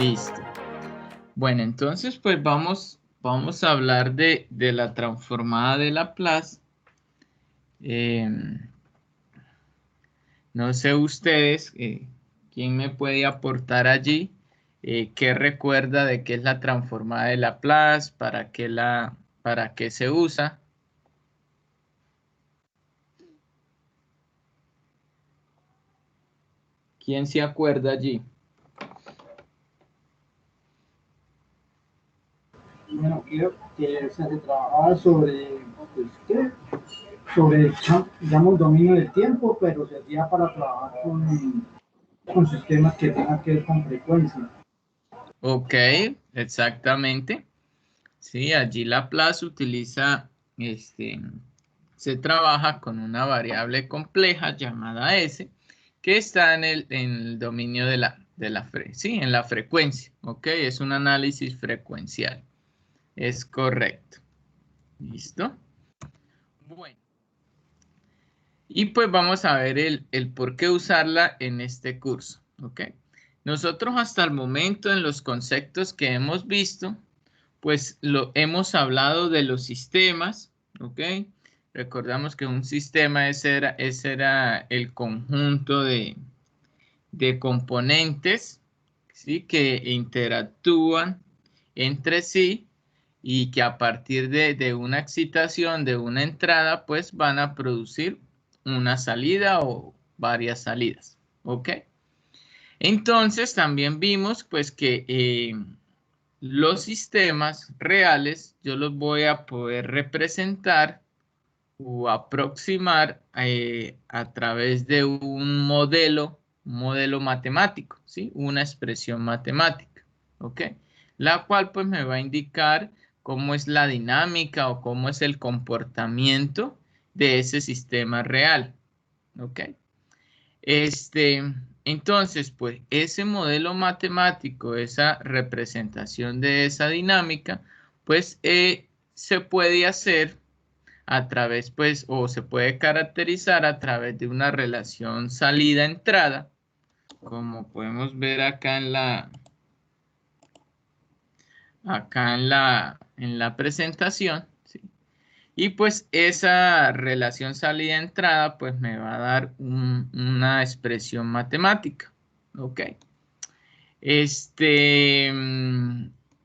Listo. Bueno, entonces pues vamos a hablar de la transformada de Laplace. No sé ustedes, ¿quién me puede aportar allí? ¿Qué recuerda de qué es la transformada de Laplace? ¿Para qué se usa? ¿Quién se acuerda allí? Bueno, creo que se trabajaba sobre, pues, ¿qué? Sobre, digamos, dominio del tiempo, pero se hacía para trabajar con sistemas que tengan que ver con frecuencia. Ok, exactamente. Sí, allí Laplace utiliza, se trabaja con una variable compleja llamada S, que está en el dominio sí, en la frecuencia, ¿ok? Es un análisis frecuencial. Es correcto. ¿Listo? Bueno, y pues vamos a ver el por qué usarla en este curso, ¿ok? Nosotros hasta el momento en los conceptos que hemos visto, pues hemos hablado de los sistemas, ¿ok? Recordamos que un sistema ese era el conjunto de componentes, ¿sí? Que interactúan entre sí y que a partir de una excitación, de una entrada, pues van a producir una salida o varias salidas, ¿ok? Entonces también vimos pues que los sistemas reales yo los voy a poder representar o aproximar a través de un modelo matemático, ¿sí? Una expresión matemática, ¿ok? La cual pues me va a indicar cómo es la dinámica o cómo es el comportamiento de ese sistema real, ¿ok? Entonces, pues ese modelo matemático, esa representación de esa dinámica, pues se puede hacer a través, pues, o se puede caracterizar a través de una relación salida-entrada, como podemos ver acá en la presentación, ¿sí? Y pues esa relación salida-entrada, pues me va a dar una expresión matemática, ¿ok?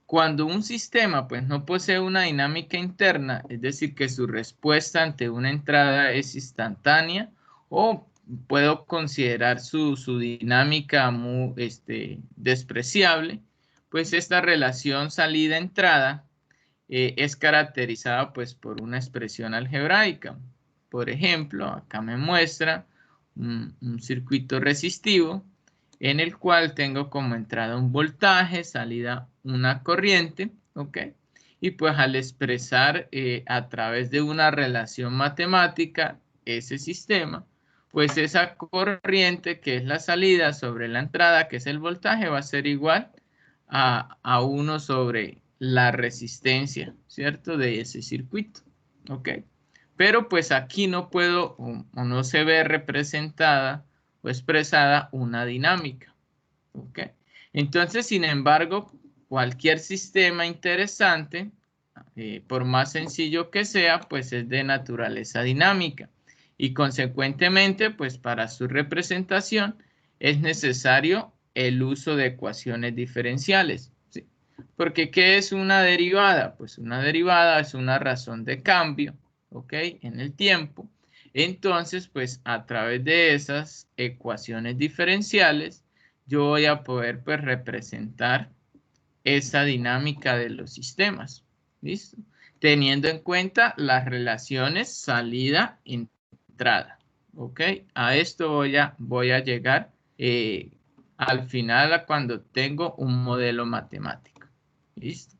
Cuando un sistema pues no posee una dinámica interna, es decir, que su respuesta ante una entrada es instantánea o puedo considerar su dinámica muy despreciable, pues esta relación salida-entrada es caracterizada pues por una expresión algebraica. Por ejemplo, acá me muestra un circuito resistivo en el cual tengo como entrada un voltaje, salida una corriente, ¿ok? Y pues al expresar a través de una relación matemática ese sistema, pues esa corriente que es la salida sobre la entrada, que es el voltaje, va a ser igual a 1 sobre la resistencia, ¿cierto? De ese circuito, ¿ok? Pero pues aquí no puedo o no se ve representada o expresada una dinámica, ¿ok? Entonces, sin embargo, cualquier sistema interesante, por más sencillo que sea, pues es de naturaleza dinámica y consecuentemente, pues para su representación es necesario el uso de ecuaciones diferenciales, ¿sí? Porque ¿qué es una derivada? Pues una derivada es una razón de cambio, ¿ok? En el tiempo. Entonces, pues a través de esas ecuaciones diferenciales, yo voy a poder pues representar esa dinámica de los sistemas, ¿listo? Teniendo en cuenta las relaciones salida-entrada, ¿ok? A esto voy a llegar al final cuando tengo un modelo matemático, ¿listo?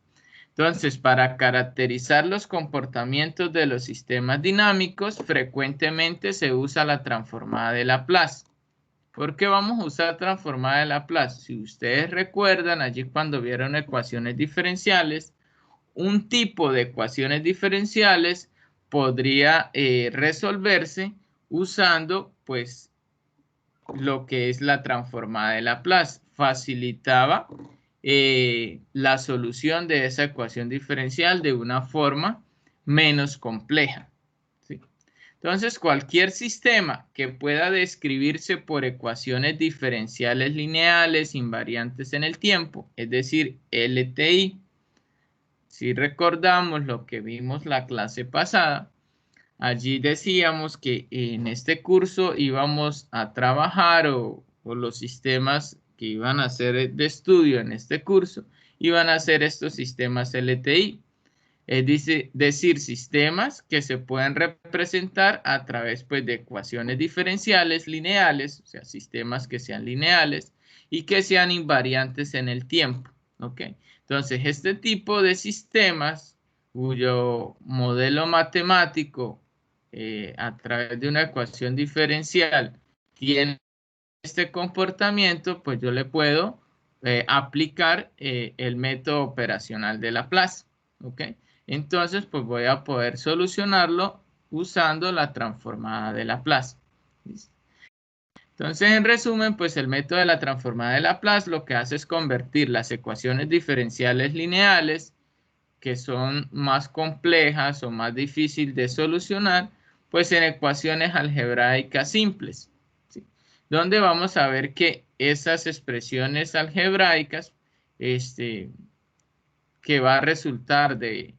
Entonces, para caracterizar los comportamientos de los sistemas dinámicos, frecuentemente se usa la transformada de Laplace. ¿Por qué vamos a usar transformada de Laplace? Si ustedes recuerdan, allí cuando vieron ecuaciones diferenciales, un tipo de ecuaciones diferenciales podría resolverse usando, pues, lo que es la transformada de Laplace. Facilitaba la solución de esa ecuación diferencial de una forma menos compleja, ¿sí? Entonces, cualquier sistema que pueda describirse por ecuaciones diferenciales lineales invariantes en el tiempo, es decir, LTI, si recordamos lo que vimos la clase pasada, allí decíamos que en este curso íbamos a trabajar o los sistemas que iban a ser de estudio en este curso iban a ser estos sistemas LTI. Es decir, sistemas que se pueden representar a través pues, de ecuaciones diferenciales lineales, o sea, sistemas que sean lineales y que sean invariantes en el tiempo. ¿Ok? Entonces, este tipo de sistemas cuyo modelo matemático a través de una ecuación diferencial tiene este comportamiento, pues yo le puedo aplicar el método operacional de Laplace. ¿Ok? Entonces, pues voy a poder solucionarlo usando la transformada de Laplace. ¿Listo? Entonces, en resumen, pues el método de la transformada de Laplace lo que hace es convertir las ecuaciones diferenciales lineales, que son más complejas o más difíciles de solucionar, pues en ecuaciones algebraicas simples, ¿sí? Donde vamos a ver que esas expresiones algebraicas, que va a resultar de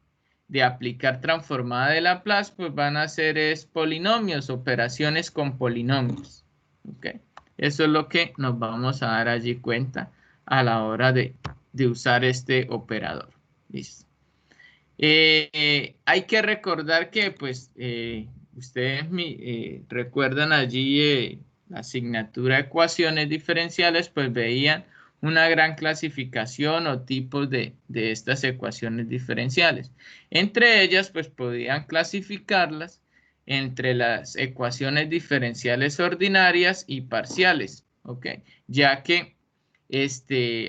aplicar transformada de Laplace, pues van a ser polinomios, operaciones con polinomios. ¿Ok? Eso es lo que nos vamos a dar allí cuenta a la hora de usar este operador. ¿Listo? Hay que recordar que, pues, ustedes recuerdan allí la asignatura de ecuaciones diferenciales, pues veían una gran clasificación o tipos de estas ecuaciones diferenciales. Entre ellas, pues, podían clasificarlas entre las ecuaciones diferenciales ordinarias y parciales, ¿ok? Ya que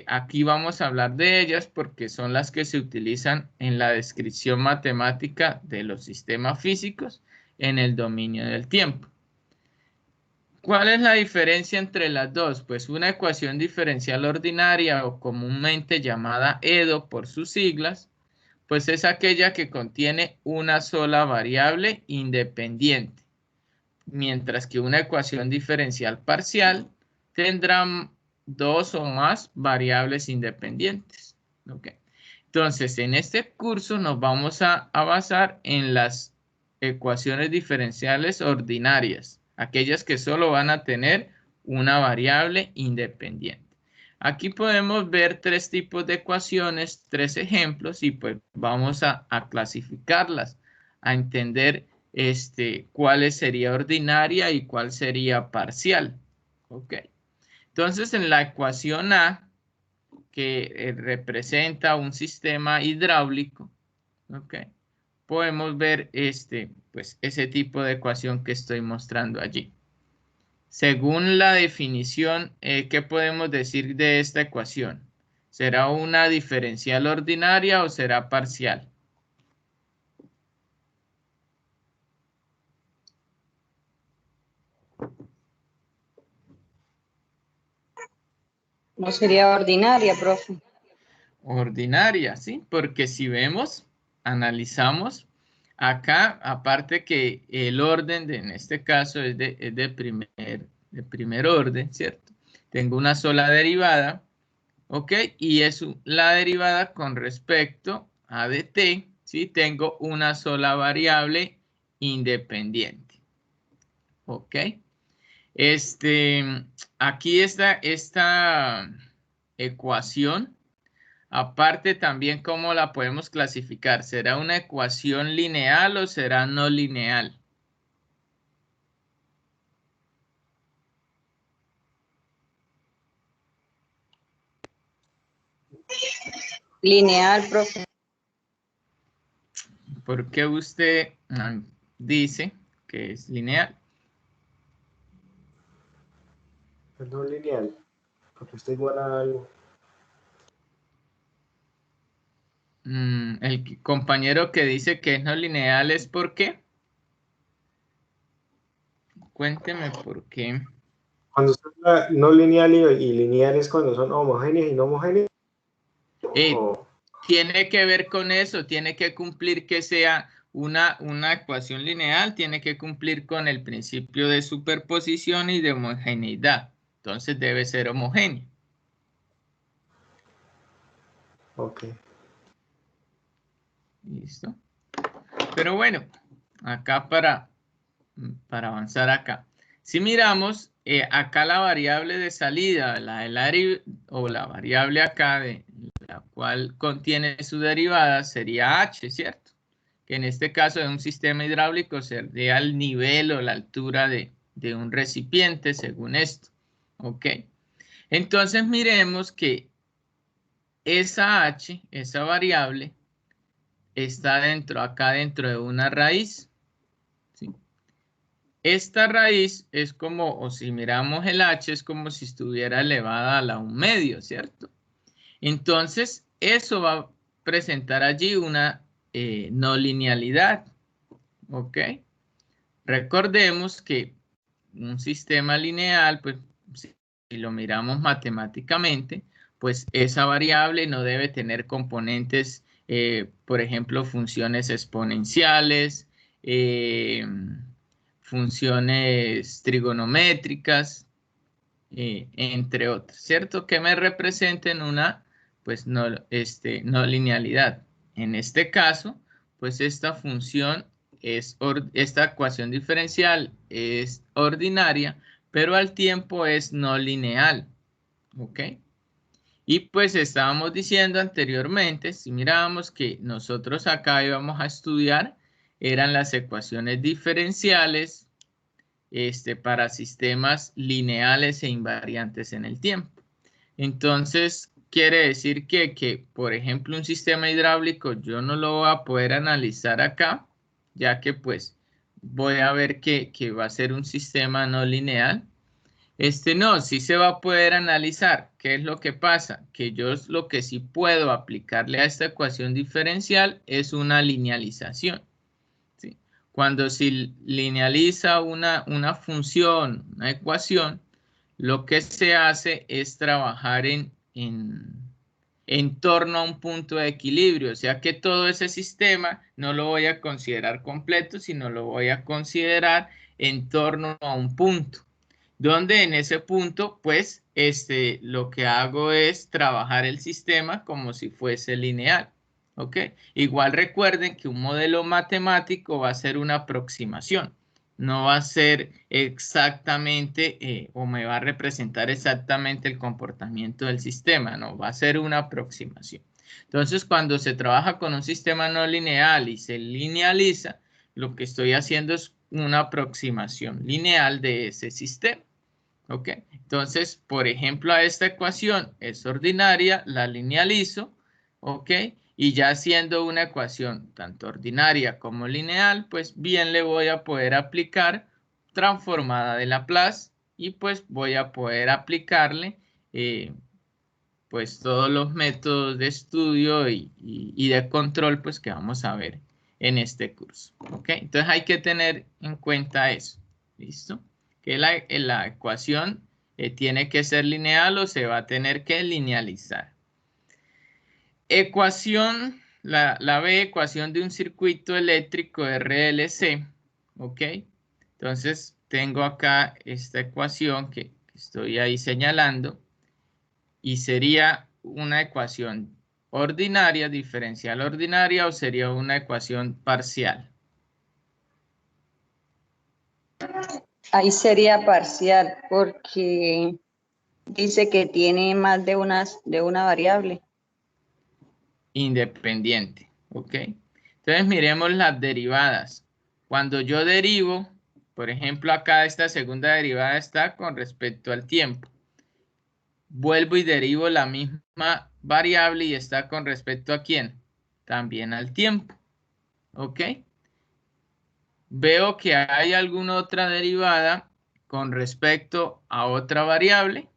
aquí vamos a hablar de ellas porque son las que se utilizan en la descripción matemática de los sistemas físicos en el dominio del tiempo. ¿Cuál es la diferencia entre las dos? Pues una ecuación diferencial ordinaria o comúnmente llamada EDO por sus siglas, pues es aquella que contiene una sola variable independiente, mientras que una ecuación diferencial parcial tendrá dos o más variables independientes. ¿Okay? Entonces, en este curso nos vamos a basar en las ecuaciones diferenciales ordinarias, aquellas que solo van a tener una variable independiente. Aquí podemos ver tres tipos de ecuaciones, tres ejemplos, y pues vamos a clasificarlas, a entender cuál sería ordinaria y cuál sería parcial. ¿Ok? Entonces, en la ecuación A, que representa un sistema hidráulico, ¿ok? Podemos ver pues, ese tipo de ecuación que estoy mostrando allí. Según la definición, ¿qué podemos decir de esta ecuación? ¿Será una diferencial ordinaria o será parcial? No sería ordinaria, profe. Ordinaria, ¿sí? Porque si vemos, analizamos, acá, aparte que el orden, en este caso, es de primer orden, ¿cierto? Tengo una sola derivada, ¿ok? Y es la derivada con respecto a de t, ¿sí? Tengo una sola variable independiente, ¿ok? Aquí está esta ecuación. Aparte también, ¿cómo la podemos clasificar? ¿Será una ecuación lineal o será no lineal? Lineal, profe. ¿Por qué usted dice que es lineal? Es no lineal, porque está igual al... El compañero que dice que es no lineal es ¿por qué? Cuénteme por qué. Cuando son no lineal y lineal es cuando son homogéneos y no homogéneos. Tiene que ver con eso, tiene que cumplir que sea una ecuación lineal, tiene que cumplir con el principio de superposición y de homogeneidad. Entonces debe ser homogéneo. Ok. Listo. Pero bueno, acá para avanzar acá. Si miramos, acá la variable de salida, o la variable acá de la cual contiene su derivada sería h, ¿cierto? Que en este caso de un sistema hidráulico sería el nivel o la altura de un recipiente según esto. ¿Ok? Entonces miremos que esa h, esa variable, está acá dentro de una raíz. ¿Sí? Esta raíz es como, o si miramos el h, es como si estuviera elevada a la 1/2, ¿cierto? Entonces, eso va a presentar allí una no linealidad, ¿ok? Recordemos que un sistema lineal, pues, si lo miramos matemáticamente, pues esa variable no debe tener componentes, por ejemplo, funciones exponenciales, funciones trigonométricas, entre otras, ¿cierto? Que me representen una, pues, no linealidad. En este caso, pues esta función esta ecuación diferencial es ordinaria, pero al tiempo es no lineal, ¿ok? Y pues estábamos diciendo anteriormente, si mirábamos que nosotros acá íbamos a estudiar, eran las ecuaciones diferenciales para sistemas lineales e invariantes en el tiempo. Entonces, quiere decir que, por ejemplo, un sistema hidráulico yo no lo voy a poder analizar acá, ya que pues voy a ver que va a ser un sistema no lineal. No, sí se va a poder analizar. ¿Qué es lo que pasa? Que yo lo que sí puedo aplicarle a esta ecuación diferencial es una linealización. ¿Sí? Cuando se linealiza una función, una ecuación, lo que se hace es trabajar en torno a un punto de equilibrio. O sea que todo ese sistema no lo voy a considerar completo, sino lo voy a considerar en torno a un punto. Donde en ese punto, pues, lo que hago es trabajar el sistema como si fuese lineal. ¿Ok? Igual recuerden que un modelo matemático va a ser una aproximación. No va a ser exactamente o me va a representar exactamente el comportamiento del sistema. No, va a ser una aproximación. Entonces, cuando se trabaja con un sistema no lineal y se linealiza, lo que estoy haciendo es una aproximación lineal de ese sistema. ¿Ok? Entonces, por ejemplo, a esta ecuación es ordinaria, la linealizo, ¿ok? Y ya siendo una ecuación tanto ordinaria como lineal, pues bien le voy a poder aplicar transformada de Laplace y pues voy a poder aplicarle pues todos los métodos de estudio y de control pues que vamos a ver en este curso, ¿ok? Entonces hay que tener en cuenta eso, ¿listo? Que la ecuación tiene que ser lineal o se va a tener que linealizar. Ecuación, la B, ecuación de un circuito eléctrico RLC, ¿ok? Entonces tengo acá esta ecuación que estoy ahí señalando y sería una ecuación ordinaria, diferencial ordinaria o sería una ecuación parcial. Ahí sería parcial porque dice que tiene más de una variable. Independiente, ¿ok? Entonces miremos las derivadas. Cuando yo derivo, por ejemplo, acá esta segunda derivada está con respecto al tiempo. Vuelvo y derivo la misma variable y está con respecto a ¿quién? También al tiempo, ¿ok? Veo que hay alguna otra derivada con respecto a otra variable.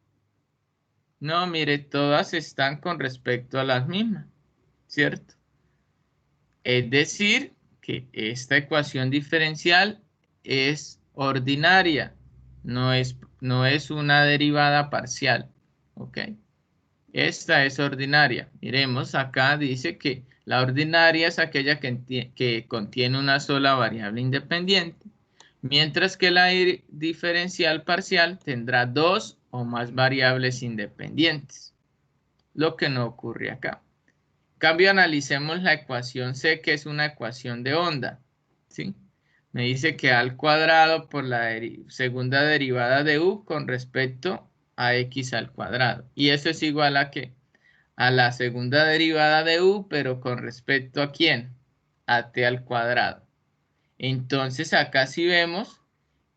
No, mire, todas están con respecto a las mismas, ¿cierto? Es decir, que esta ecuación diferencial es ordinaria, no es una derivada parcial, ¿ok? Esta es ordinaria. Miremos, acá dice que la ordinaria es aquella que contiene una sola variable independiente, mientras que la diferencial parcial tendrá dos o más variables independientes, lo que no ocurre acá. En cambio, analicemos la ecuación C, que es una ecuación de onda, ¿sí? Me dice que A al cuadrado por la segunda derivada de U con respecto a X al cuadrado. Y eso es igual a ¿qué? A la segunda derivada de U, pero con respecto ¿a quién? A T al cuadrado. Entonces, acá sí vemos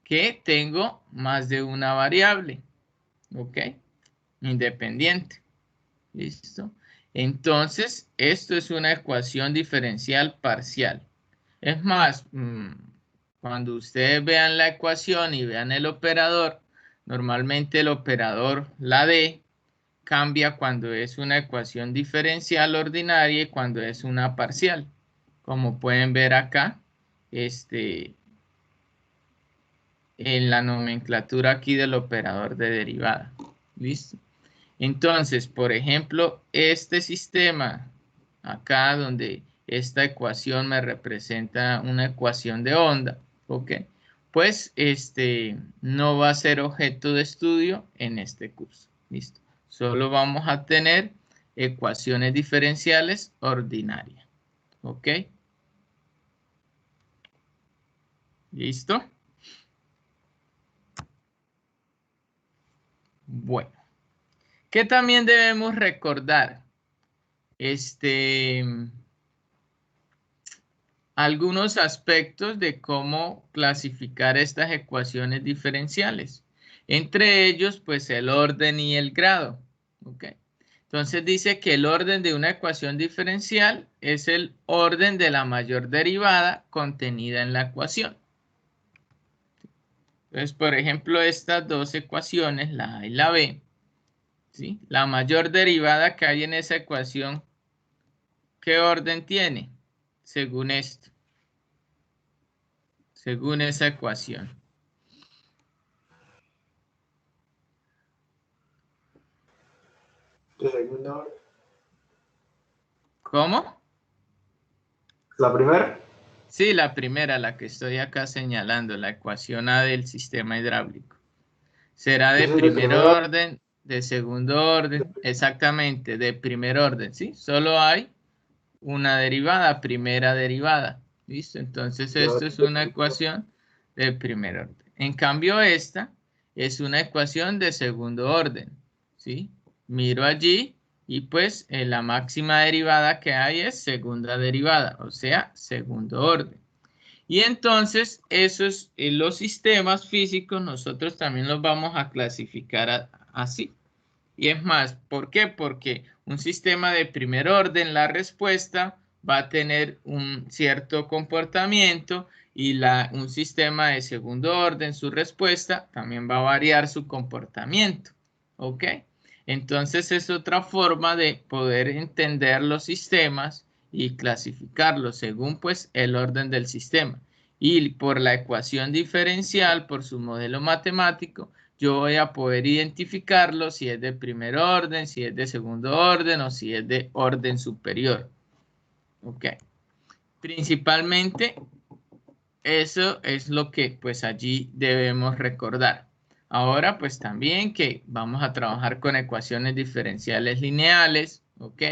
que tengo más de una variable, ¿ok? Independiente. ¿Listo? Entonces, esto es una ecuación diferencial parcial. Es más, cuando ustedes vean la ecuación y vean el operador, normalmente el operador, la D, cambia cuando es una ecuación diferencial ordinaria y cuando es una parcial. Como pueden ver acá, en la nomenclatura aquí del operador de derivada. ¿Listo? Entonces, por ejemplo, este sistema, acá donde esta ecuación me representa una ecuación de onda, ¿ok? Pues no va a ser objeto de estudio en este curso, ¿listo? Solo vamos a tener ecuaciones diferenciales ordinarias, ¿ok? ¿Listo? Bueno, ¿qué también debemos recordar? Algunos aspectos de cómo clasificar estas ecuaciones diferenciales. Entre ellos, pues el orden y el grado. ¿Ok? Entonces dice que el orden de una ecuación diferencial es el orden de la mayor derivada contenida en la ecuación. Entonces, por ejemplo, estas dos ecuaciones, la A y la B, ¿sí? La mayor derivada que hay en esa ecuación, ¿qué orden tiene? Según esto. Según esa ecuación. De segunda orden. ¿Cómo? La primera. Sí, la primera, la que estoy acá señalando, la ecuación A del sistema hidráulico. Será de Ese es de primer primer orden. orden, de segundo orden, exactamente, de primer orden, ¿sí? Solo hay una derivada, primera derivada. ¿Listo? Entonces, La esto otra es de una segundo orden. ecuación de primer orden. En cambio, esta es una ecuación de segundo orden, ¿sí? Miro allí y pues la máxima derivada que hay es segunda derivada, o sea, segundo orden. Y entonces, esos, los sistemas físicos, nosotros también los vamos a clasificar así. Y es más, ¿por qué? Porque un sistema de primer orden, la respuesta va a tener un cierto comportamiento y un sistema de segundo orden, su respuesta, también va a variar su comportamiento. ¿Ok? Entonces es otra forma de poder entender los sistemas y clasificarlos según pues el orden del sistema. Y por la ecuación diferencial, por su modelo matemático, yo voy a poder identificarlo si es de primer orden, si es de segundo orden o si es de orden superior. Ok. Principalmente eso es lo que pues allí debemos recordar. Ahora pues también que vamos a trabajar con ecuaciones diferenciales lineales, ¿ok?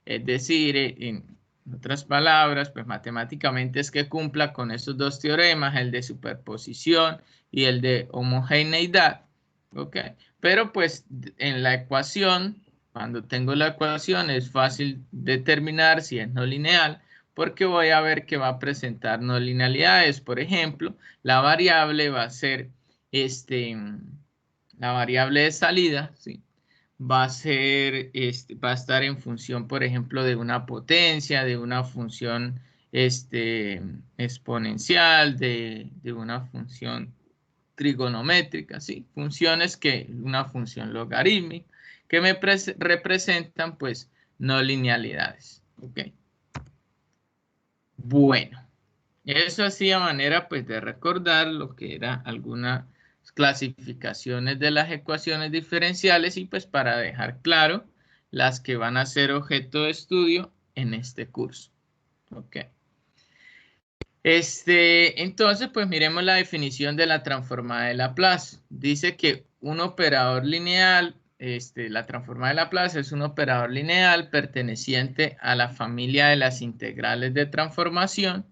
Es decir, en otras palabras, pues matemáticamente es que cumpla con esos dos teoremas, el de superposición y el de homogeneidad, ¿ok? Pero pues en la ecuación, cuando tengo la ecuación es fácil determinar si es no lineal, porque voy a ver que va a presentar no linealidades. Por ejemplo, la variable va a ser la variable de salida, ¿sí? Va a ser, va a estar en función, por ejemplo, de una potencia, de una función exponencial, de una función trigonométrica, ¿sí? Funciones una función logarítmica, que me representan, pues, no linealidades, ¿ok? Bueno, eso hacía manera pues de recordar lo que eran algunas clasificaciones de las ecuaciones diferenciales y pues para dejar claro las que van a ser objeto de estudio en este curso. Ok. Entonces, pues miremos la definición de la transformada de Laplace. Dice que un operador lineal, la transformada de Laplace es un operador lineal perteneciente a la familia de las integrales de transformación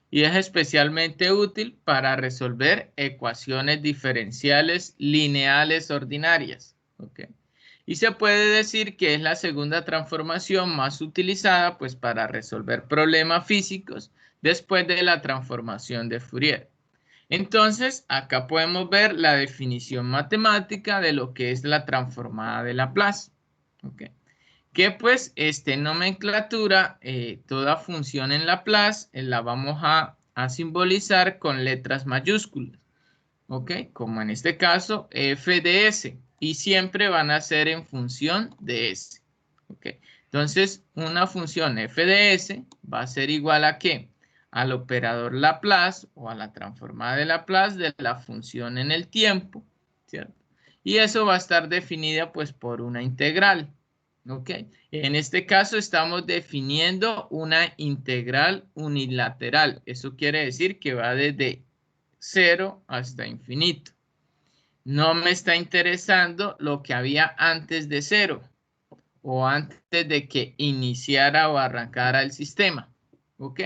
y es especialmente útil para resolver ecuaciones diferenciales lineales ordinarias. ¿Ok? Y se puede decir que es la segunda transformación más utilizada pues, para resolver problemas físicos después de la transformación de Fourier. Entonces, acá podemos ver la definición matemática de lo que es la transformada de Laplace. ¿Ok? Que pues, nomenclatura, toda función en Laplace la vamos a simbolizar con letras mayúsculas. ¿Ok? Como en este caso, f de s. Y siempre van a ser en función de s. ¿Ok? Entonces, una función f de s va a ser igual a ¿qué? Al operador Laplace o a la transformada de Laplace de la función en el tiempo, ¿cierto? Y eso va a estar definida pues por una integral. ¿Ok? En este caso estamos definiendo una integral unilateral. Eso quiere decir que va desde 0 hasta infinito. No me está interesando lo que había antes de 0 o antes de que iniciara o arrancara el sistema. ¿Ok?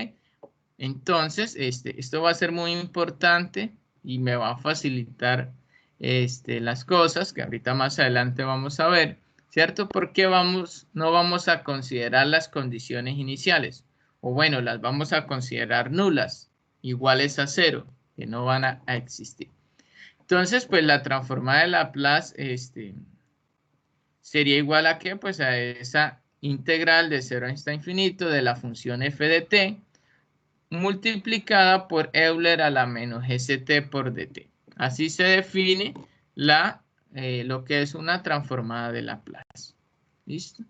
Entonces, esto va a ser muy importante y me va a facilitar las cosas que ahorita más adelante vamos a ver, ¿cierto? Porque no vamos a considerar las condiciones iniciales, o bueno, las vamos a considerar nulas, iguales a 0, que no van a existir. Entonces, pues la transformada de Laplace sería igual a ¿qué? Pues a esa integral de 0 hasta infinito de la función f de t multiplicada por Euler a la menos st por dt. Así se define lo que es una transformada de Laplace. ¿Listo?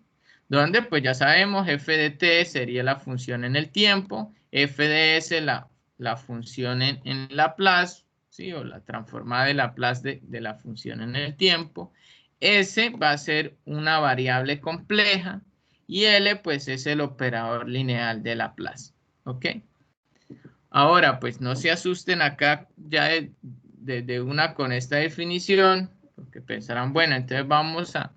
Donde pues ya sabemos f de t sería la función en el tiempo, f de s la función en Laplace, ¿sí? O la transformada de Laplace de la función en el tiempo. S va a ser una variable compleja y L pues es el operador lineal de Laplace. ¿Ok? Ahora, pues no se asusten acá ya de una con esta definición, porque pensarán, bueno, entonces vamos a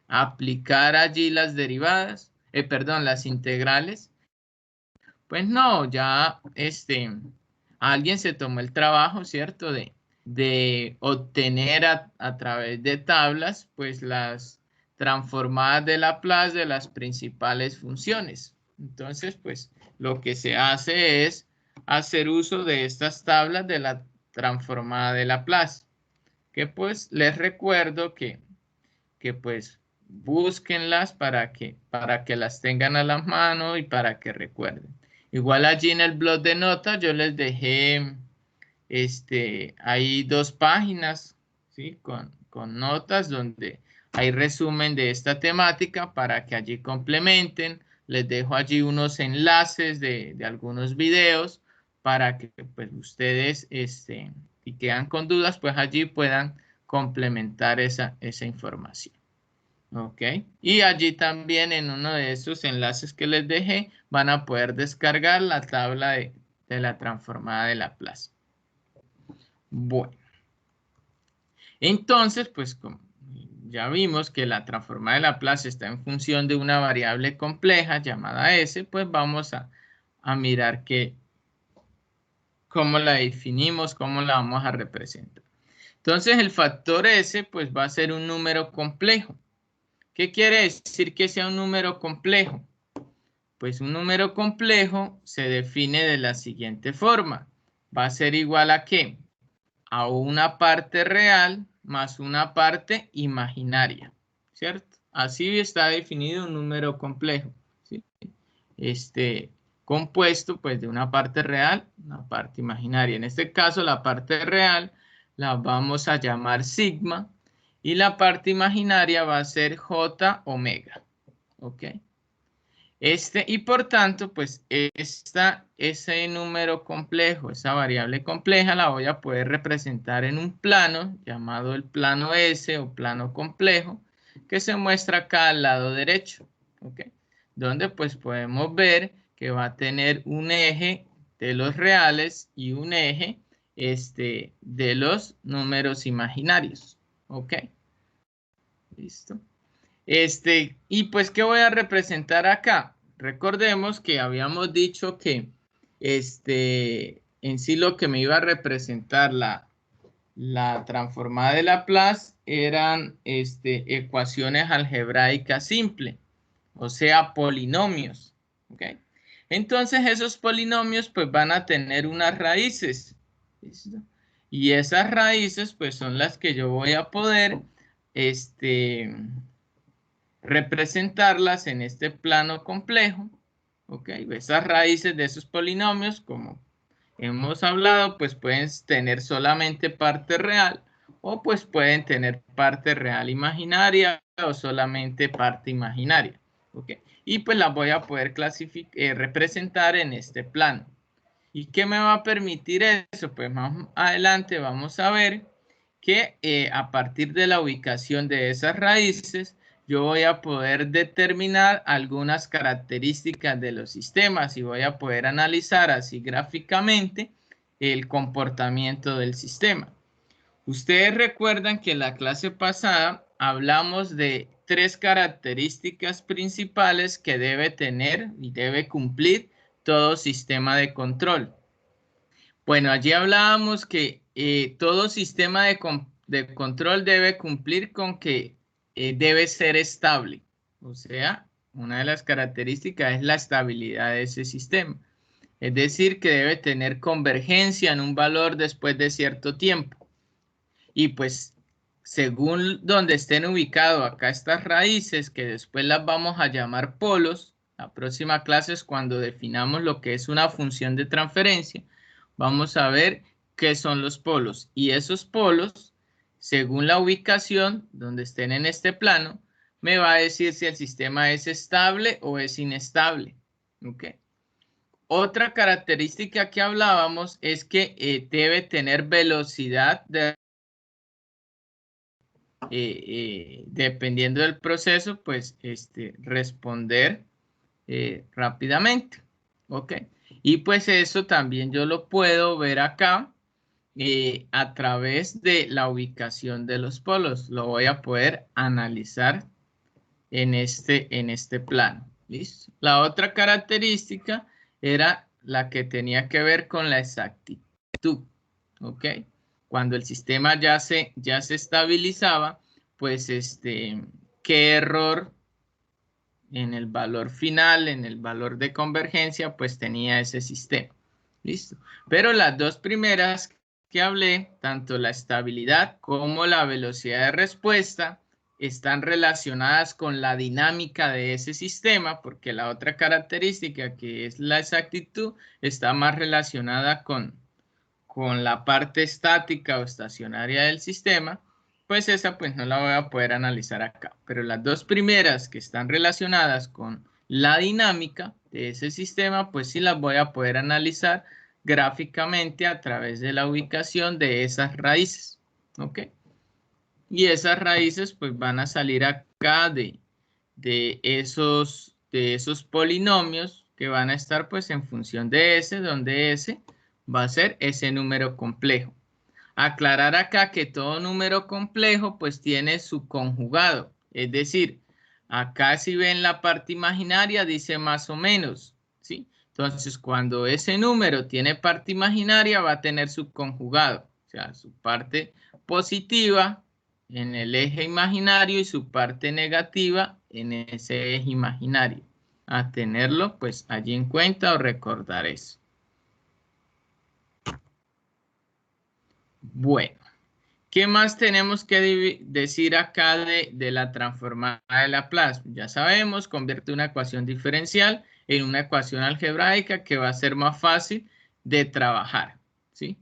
aplicar allí las derivadas, perdón, las integrales. Pues no, ya alguien se tomó el trabajo, ¿cierto? De obtener a través de tablas, pues las transformadas de Laplace de las principales funciones. Entonces, pues lo que se hace es hacer uso de estas tablas de la transformada de Laplace, que pues les recuerdo que pues búsquenlas para que las tengan a la mano y para que recuerden. Igual allí en el blog de notas yo les dejé hay 2 páginas, ¿sí? Con notas donde hay resumen de esta temática para que allí complementen. Les dejo allí unos enlaces de algunos videos para que pues ustedes, si quedan con dudas, pues allí puedan complementar esa información. ¿Ok? Y allí también en uno de esos enlaces que les dejé van a poder descargar la tabla de la transformada de Laplace. Bueno, entonces, pues como ya vimos que la transformada de Laplace está en función de una variable compleja llamada S, pues vamos a mirar cómo la definimos, cómo la vamos a representar. Entonces, el factor S, pues va a ser un número complejo. ¿Qué quiere decir que sea un número complejo? Pues un número complejo se define de la siguiente forma. Va a ser igual a ¿qué? A una parte real más una parte imaginaria, ¿cierto? Así está definido un número complejo, ¿sí? Compuesto pues de una parte real, una parte imaginaria. En este caso la parte real la vamos a llamar sigma y la parte imaginaria va a ser j omega, ¿ok? Y por tanto, pues ese número complejo, esa variable compleja, la voy a poder representar en un plano llamado el plano S o plano complejo, que se muestra acá al lado derecho, ¿ok? Donde pues podemos ver que va a tener un eje de los reales y un eje de los números imaginarios, ¿ok? Listo. Y pues, ¿qué voy a representar acá? Recordemos que habíamos dicho que en sí lo que me iba a representar la transformada de Laplace eran ecuaciones algebraicas simples, o sea, polinomios, ¿ok? Entonces esos polinomios pues van a tener unas raíces, ¿listo? Y esas raíces pues son las que yo voy a poder representarlas en este plano complejo, ¿ok? Esas raíces de esos polinomios, como hemos hablado, pues pueden tener solamente parte real o pues pueden tener parte real imaginaria o solamente parte imaginaria, ¿ok? Y pues las voy a poder representar en este plano. ¿Y qué me va a permitir eso? Pues más adelante vamos a ver que a partir de la ubicación de esas raíces, yo voy a poder determinar algunas características de los sistemas y voy a poder analizar así gráficamente el comportamiento del sistema. Ustedes recuerdan que en la clase pasada hablamos de 3 características principales que debe tener y debe cumplir todo sistema de control. Bueno, allí hablábamos que todo sistema de control debe cumplir con que debe ser estable. O sea, una de las características es la estabilidad de ese sistema. Es decir, que debe tener convergencia en un valor después de cierto tiempo. Y pues, según donde estén ubicados acá estas raíces, que después las vamos a llamar polos, la próxima clase es cuando definamos lo que es una función de transferencia. Vamos a ver qué son los polos. Y esos polos, según la ubicación donde estén en este plano, me va a decir si el sistema es estable o es inestable. ¿Ok? Otra característica que hablábamos es que debe tener velocidad dependiendo del proceso, pues responder rápidamente. ¿Ok? Y pues eso también yo lo puedo ver acá a través de la ubicación de los polos. Lo voy a poder analizar en este plano. ¿Listo? La otra característica era la que tenía que ver con la exactitud. ¿Ok? Cuando el sistema ya se estabilizaba, pues qué error en el valor final, en el valor de convergencia, pues tenía ese sistema. ¿Listo? Pero las dos primeras que hablé, tanto la estabilidad como la velocidad de respuesta, están relacionadas con la dinámica de ese sistema, porque la otra característica, que es la exactitud, está más relacionada con la parte estática o estacionaria del sistema, pues esa pues no la voy a poder analizar acá. Pero las dos primeras que están relacionadas con la dinámica de ese sistema, pues sí las voy a poder analizar gráficamente a través de la ubicación de esas raíces. ¿Ok? Y esas raíces pues van a salir acá de esos polinomios que van a estar pues en función de S, donde S va a ser ese número complejo. Aclarar acá que todo número complejo pues tiene su conjugado, es decir, acá si ven la parte imaginaria dice más o menos, ¿sí? Entonces cuando ese número tiene parte imaginaria va a tener su conjugado, o sea, su parte positiva en el eje imaginario y su parte negativa en ese eje imaginario. A tenerlo pues allí en cuenta o recordar eso. Bueno, ¿qué más tenemos que decir acá de la transformada de Laplace? Ya sabemos, convierte una ecuación diferencial en una ecuación algebraica que va a ser más fácil de trabajar, ¿sí?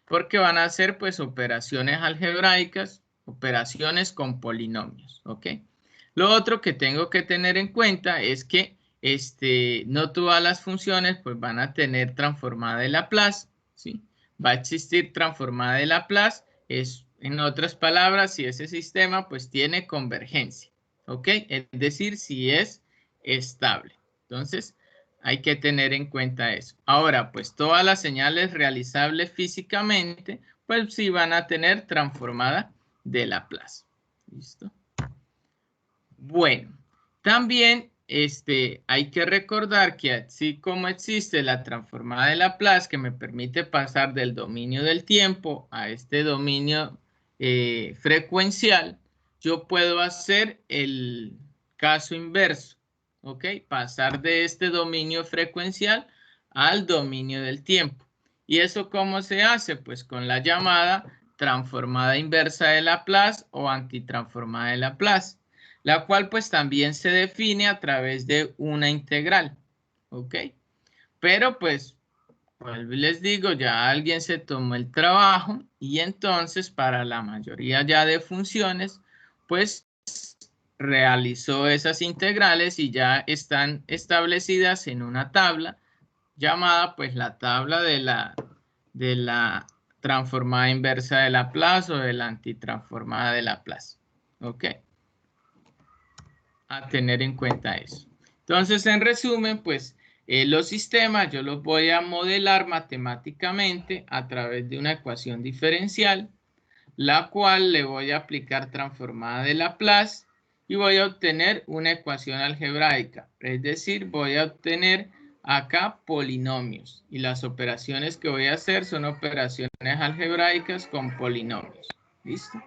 Porque van a ser pues operaciones algebraicas, operaciones con polinomios, ¿ok? Lo otro que tengo que tener en cuenta es que no todas las funciones pues van a tener transformada de Laplace, ¿sí? Va a existir transformada de Laplace, es en otras palabras, si ese sistema pues tiene convergencia, ¿ok? Es decir, si es estable. Entonces, hay que tener en cuenta eso. Ahora, pues todas las señales realizables físicamente, pues sí van a tener transformada de Laplace. ¿Listo? Bueno, también hay que recordar que así como existe la transformada de Laplace que me permite pasar del dominio del tiempo a este dominio frecuencial, yo puedo hacer el caso inverso, ¿ok? Pasar de este dominio frecuencial al dominio del tiempo. ¿Y eso cómo se hace? Pues con la llamada transformada inversa de Laplace o antitransformada de Laplace, la cual pues también se define a través de una integral, ¿ok? Pero pues, les digo, ya alguien se tomó el trabajo y entonces para la mayoría ya de funciones, pues realizó esas integrales y ya están establecidas en una tabla llamada pues la tabla de la transformada inversa de Laplace o de la antitransformada de Laplace, ¿ok? A tener en cuenta eso. Entonces, en resumen, pues los sistemas yo los voy a modelar matemáticamente a través de una ecuación diferencial, la cual le voy a aplicar transformada de Laplace y voy a obtener una ecuación algebraica. Es decir, voy a obtener acá polinomios y las operaciones que voy a hacer son operaciones algebraicas con polinomios. ¿Listo?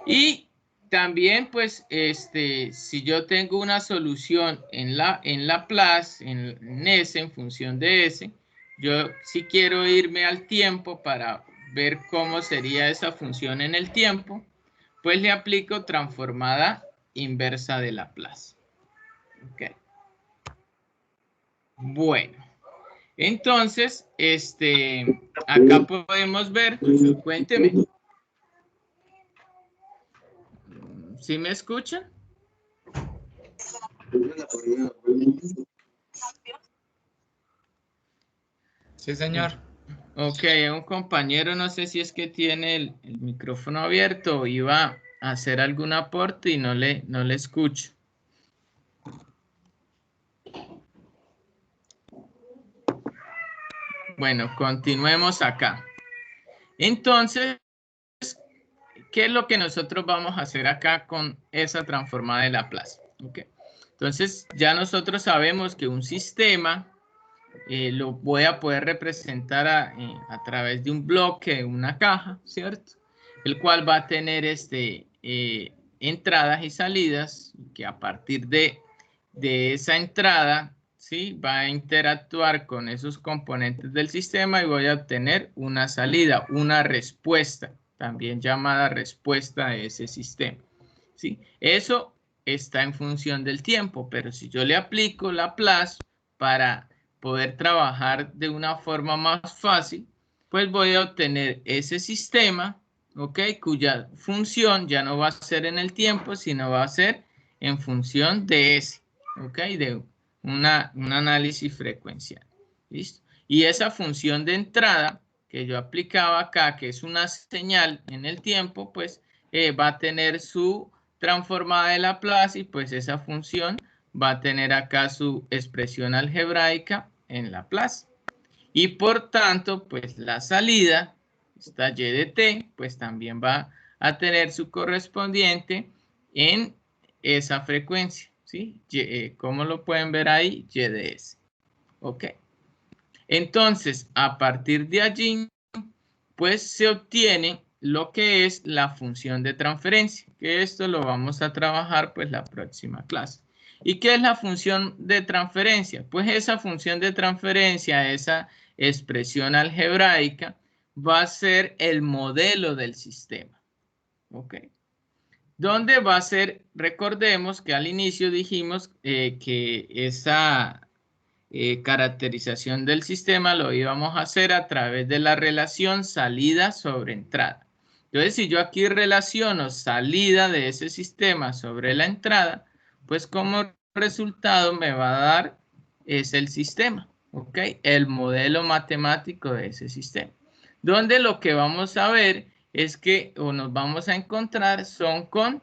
Y también, pues, si yo tengo una solución en Laplace, en S, en función de S, yo si quiero irme al tiempo para ver cómo sería esa función en el tiempo, pues le aplico transformada inversa de Laplace. Ok. Bueno, entonces, acá podemos ver, cuénteme. ¿Sí me escuchan? Sí, señor. Ok, un compañero, no sé si es que tiene el micrófono abierto o iba a hacer algún aporte y no le escucho. Bueno, continuemos acá. Entonces, ¿qué es lo que nosotros vamos a hacer acá con esa transformada de Laplace? Okay. Entonces, ya nosotros sabemos que un sistema lo voy a poder representar a través de un bloque, una caja, ¿cierto? El cual va a tener entradas y salidas, que a partir de esa entrada, ¿sí? Va a interactuar con esos componentes del sistema y voy a obtener una salida, una respuesta, también llamada respuesta de ese sistema, ¿sí? Eso está en función del tiempo, pero si yo le aplico Laplace para poder trabajar de una forma más fácil, pues voy a obtener ese sistema, ¿ok? Cuya función ya no va a ser en el tiempo, sino va a ser en función de ese, ¿ok? De un análisis frecuencial, ¿listo? Y esa función de entrada que yo aplicaba acá, que es una señal en el tiempo, pues va a tener su transformada de Laplace y pues esa función va a tener acá su expresión algebraica en Laplace. Y por tanto, pues la salida, esta y de t, pues también va a tener su correspondiente en esa frecuencia, ¿sí? ¿Cómo lo pueden ver ahí? Y de s. Ok. Entonces, a partir de allí, pues se obtiene lo que es la función de transferencia, que esto lo vamos a trabajar pues la próxima clase. ¿Y qué es la función de transferencia? Pues esa función de transferencia, esa expresión algebraica, va a ser el modelo del sistema. ¿Ok? ¿Dónde va a ser? Recordemos que al inicio dijimos que esa caracterización del sistema lo íbamos a hacer a través de la relación salida sobre entrada. Entonces, si yo aquí relaciono salida de ese sistema sobre la entrada, pues como resultado me va a dar es el sistema, ¿ok? El modelo matemático de ese sistema. Donde lo que vamos a ver es que, o nos vamos a encontrar, son con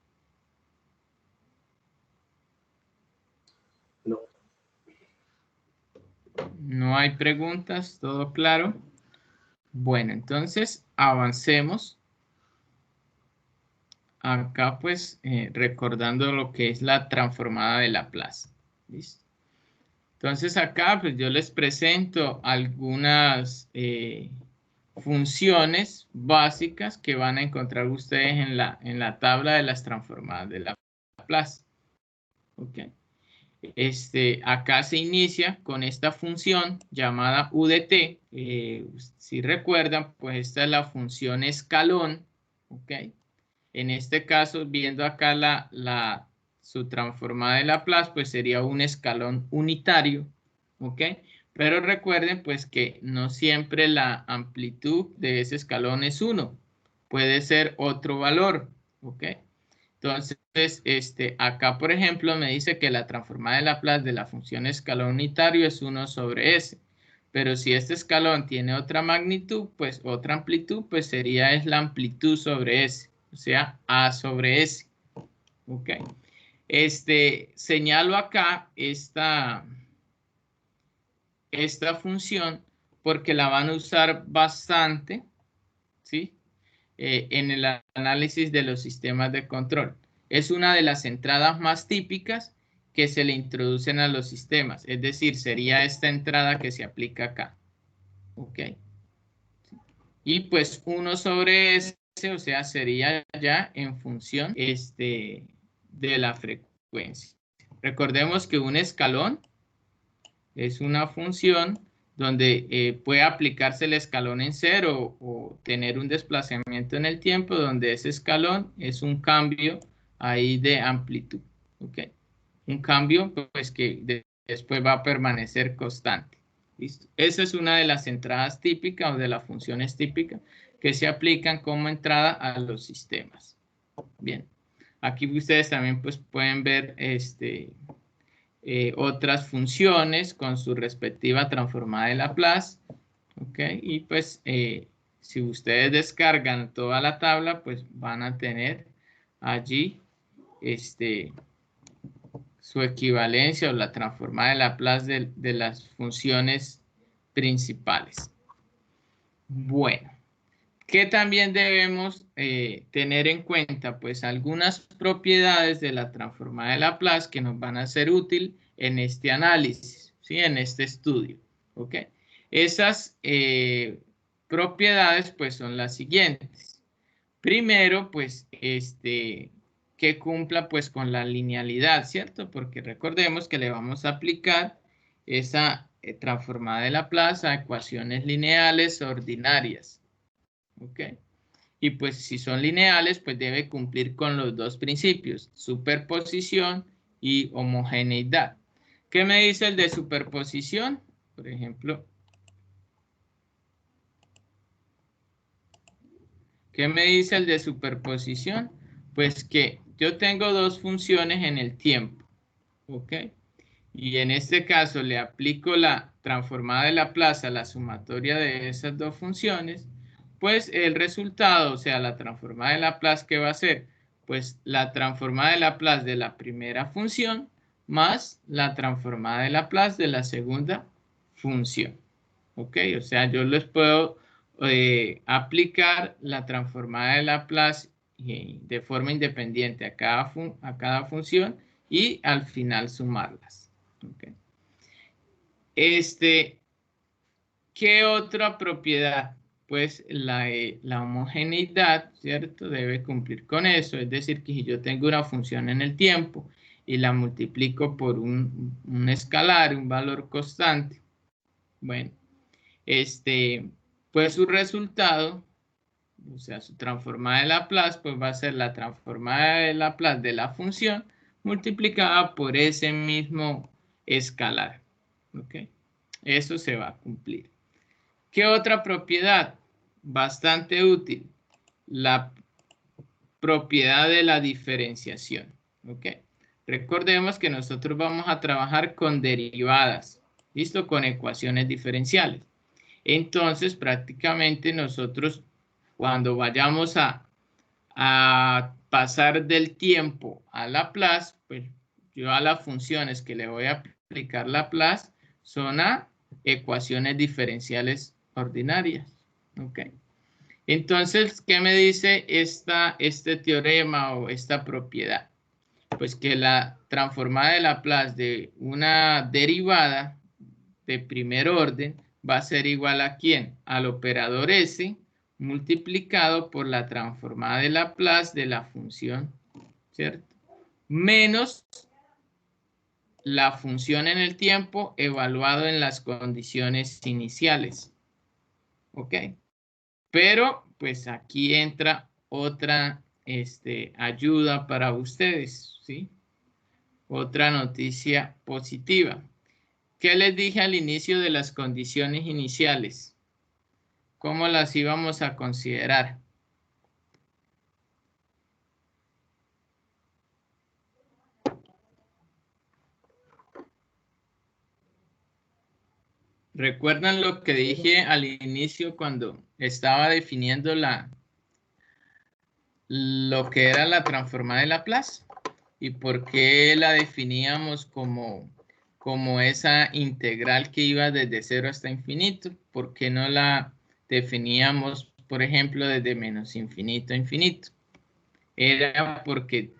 No hay preguntas, todo claro. Bueno, entonces avancemos. Acá pues recordando lo que es la transformada de Laplace. ¿Listo? Entonces acá pues yo les presento algunas funciones básicas que van a encontrar ustedes en la tabla de las transformadas de Laplace. ¿Ok? Acá se inicia con esta función llamada UDT. Si recuerdan, pues esta es la función escalón. ¿Ok? En este caso, viendo acá su transformada de Laplace, pues sería un escalón unitario. ¿Ok? Pero recuerden pues que no siempre la amplitud de ese escalón es 1. Puede ser otro valor. ¿Ok? Entonces, acá, por ejemplo, me dice que la transformada de Laplace de la función escalón unitario es 1 sobre s. Pero si este escalón tiene otra magnitud, pues otra amplitud, pues sería es la amplitud sobre s. O sea, a sobre s. ¿Ok? Señalo acá esta función porque la van a usar bastante, ¿sí? En el análisis de los sistemas de control. Es una de las entradas más típicas que se le introducen a los sistemas. Es decir, sería esta entrada que se aplica acá. ¿Ok? Y pues 1 sobre S, o sea, sería ya en función de la frecuencia. Recordemos que un escalón es una función donde puede aplicarse el escalón en cero o tener un desplazamiento en el tiempo donde ese escalón es un cambio ahí de amplitud. ¿Ok? Un cambio pues que después va a permanecer constante. ¿Listo? Esa es una de las entradas típicas o de las funciones típicas que se aplican como entrada a los sistemas. Bien. Aquí ustedes también pues pueden ver otras funciones con su respectiva transformada de Laplace. ¿Ok? Y pues si ustedes descargan toda la tabla, pues van a tener allí su equivalencia o la transformada de Laplace de las funciones principales. Bueno, ¿qué también debemos tener en cuenta? Pues algunas propiedades de la transformada de Laplace que nos van a ser útil en este análisis, ¿sí? En este estudio. ¿Ok? Esas propiedades pues son las siguientes. Primero, pues que cumpla pues con la linealidad, ¿cierto? Porque recordemos que le vamos a aplicar esa transformada de Laplace a ecuaciones lineales ordinarias. ¿Ok? Y pues si son lineales, pues debe cumplir con los dos principios, superposición y homogeneidad. ¿Qué me dice el de superposición? Por ejemplo, ¿qué me dice el de superposición? Pues que yo tengo dos funciones en el tiempo, ¿ok? Y en este caso le aplico la transformada de Laplace a la sumatoria de esas dos funciones, pues el resultado, o sea, la transformada de Laplace, ¿qué va a ser? Pues la transformada de Laplace de la primera función más la transformada de Laplace de la segunda función. ¿Ok? O sea, yo les puedo aplicar la transformada de Laplace de forma independiente a cada función y al final sumarlas. ¿Ok? ¿Qué otra propiedad? Pues la homogeneidad, ¿cierto? Debe cumplir con eso. Es decir, que si yo tengo una función en el tiempo y la multiplico por un escalar, un valor constante, bueno, pues su resultado, o sea, su transformada de Laplace, pues va a ser la transformada de Laplace de la función multiplicada por ese mismo escalar. ¿Ok? Eso se va a cumplir. ¿Qué otra propiedad? Bastante útil. La propiedad de la diferenciación. ¿Ok? Recordemos que nosotros vamos a trabajar con derivadas. ¿Listo? Con ecuaciones diferenciales. Entonces, prácticamente nosotros, cuando vayamos a pasar del tiempo a Laplace, pues yo a las funciones que le voy a aplicar Laplace son a ecuaciones diferenciales ordinarias. ¿Ok? Entonces, ¿qué me dice este teorema o esta propiedad? Pues que la transformada de Laplace de una derivada de primer orden va a ser igual ¿a quién? Al operador S multiplicado por la transformada de Laplace de la función, ¿cierto? Menos la función en el tiempo evaluado en las condiciones iniciales. ¿Ok? Pero, pues aquí entra otra ayuda para ustedes, ¿sí? Otra noticia positiva. ¿Qué les dije al inicio de las condiciones iniciales? ¿Cómo las íbamos a considerar? ¿Recuerdan lo que dije al inicio cuando estaba definiendo lo que era la transformada de Laplace? ¿Y por qué la definíamos como esa integral que iba desde 0 hasta infinito? ¿Por qué no la definíamos, por ejemplo, desde menos infinito a infinito? Era porque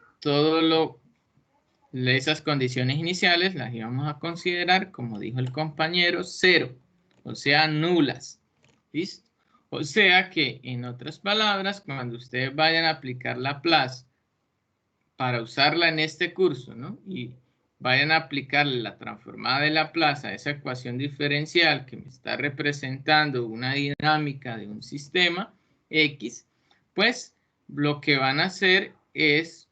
esas condiciones iniciales las íbamos a considerar, como dijo el compañero, 0, o sea, nulas. ¿Listo? O sea que, en otras palabras, cuando ustedes vayan a aplicar Laplace para usarla en este curso, ¿no? Y vayan a aplicarle la transformada de Laplace a esa ecuación diferencial que me está representando una dinámica de un sistema X, pues lo que van a hacer es,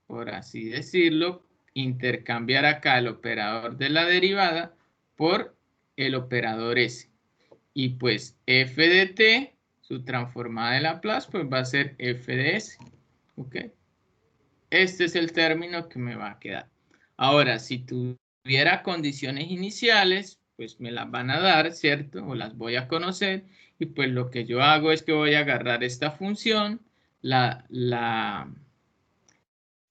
por así decirlo, intercambiar acá el operador de la derivada por el operador S. Y pues f de t, su transformada de Laplace, pues va a ser f de s. ¿Ok? Este es el término que me va a quedar. Ahora, si tuviera condiciones iniciales, pues me las van a dar, ¿cierto? O las voy a conocer. Y pues lo que yo hago es que voy a agarrar esta función, la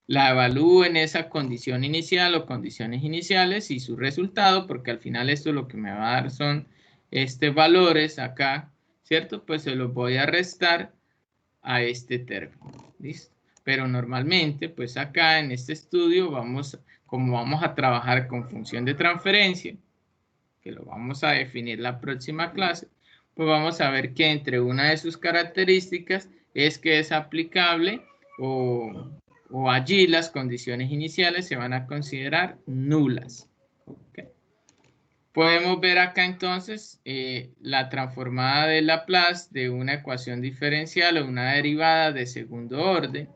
evalúo en esa condición inicial o condiciones iniciales y su resultado, porque al final esto lo que me va a dar son valores acá, ¿cierto? Pues se los voy a restar a este término, ¿listo? Pero normalmente, pues acá en este estudio como vamos a trabajar con función de transferencia, que lo vamos a definir la próxima clase, pues vamos a ver que entre una de sus características es que es aplicable o allí las condiciones iniciales se van a considerar nulas. ¿Okay? Podemos ver acá entonces la transformada de Laplace de una ecuación diferencial o una derivada de segundo orden,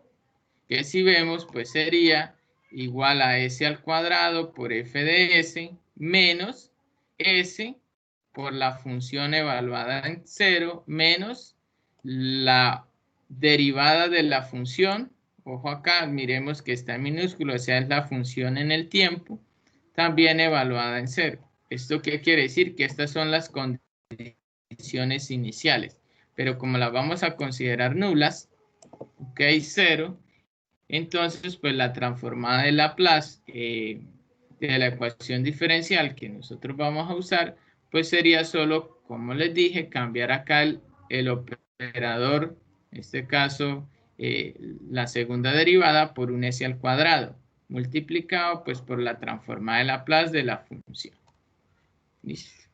que si vemos pues sería igual a s al cuadrado por f de s menos s por la función evaluada en 0 menos la derivada de la función. Ojo acá, miremos que está en minúsculo, o sea, es la función en el tiempo, también evaluada en 0. ¿Esto qué quiere decir? Que estas son las condiciones iniciales, pero como las vamos a considerar nulas, ok, 0, entonces pues la transformada de Laplace de la ecuación diferencial que nosotros vamos a usar, pues sería solo, como les dije, cambiar acá el operador, en este caso la segunda derivada por un s al cuadrado, multiplicado pues por la transformada de Laplace de la función. ¿Listo?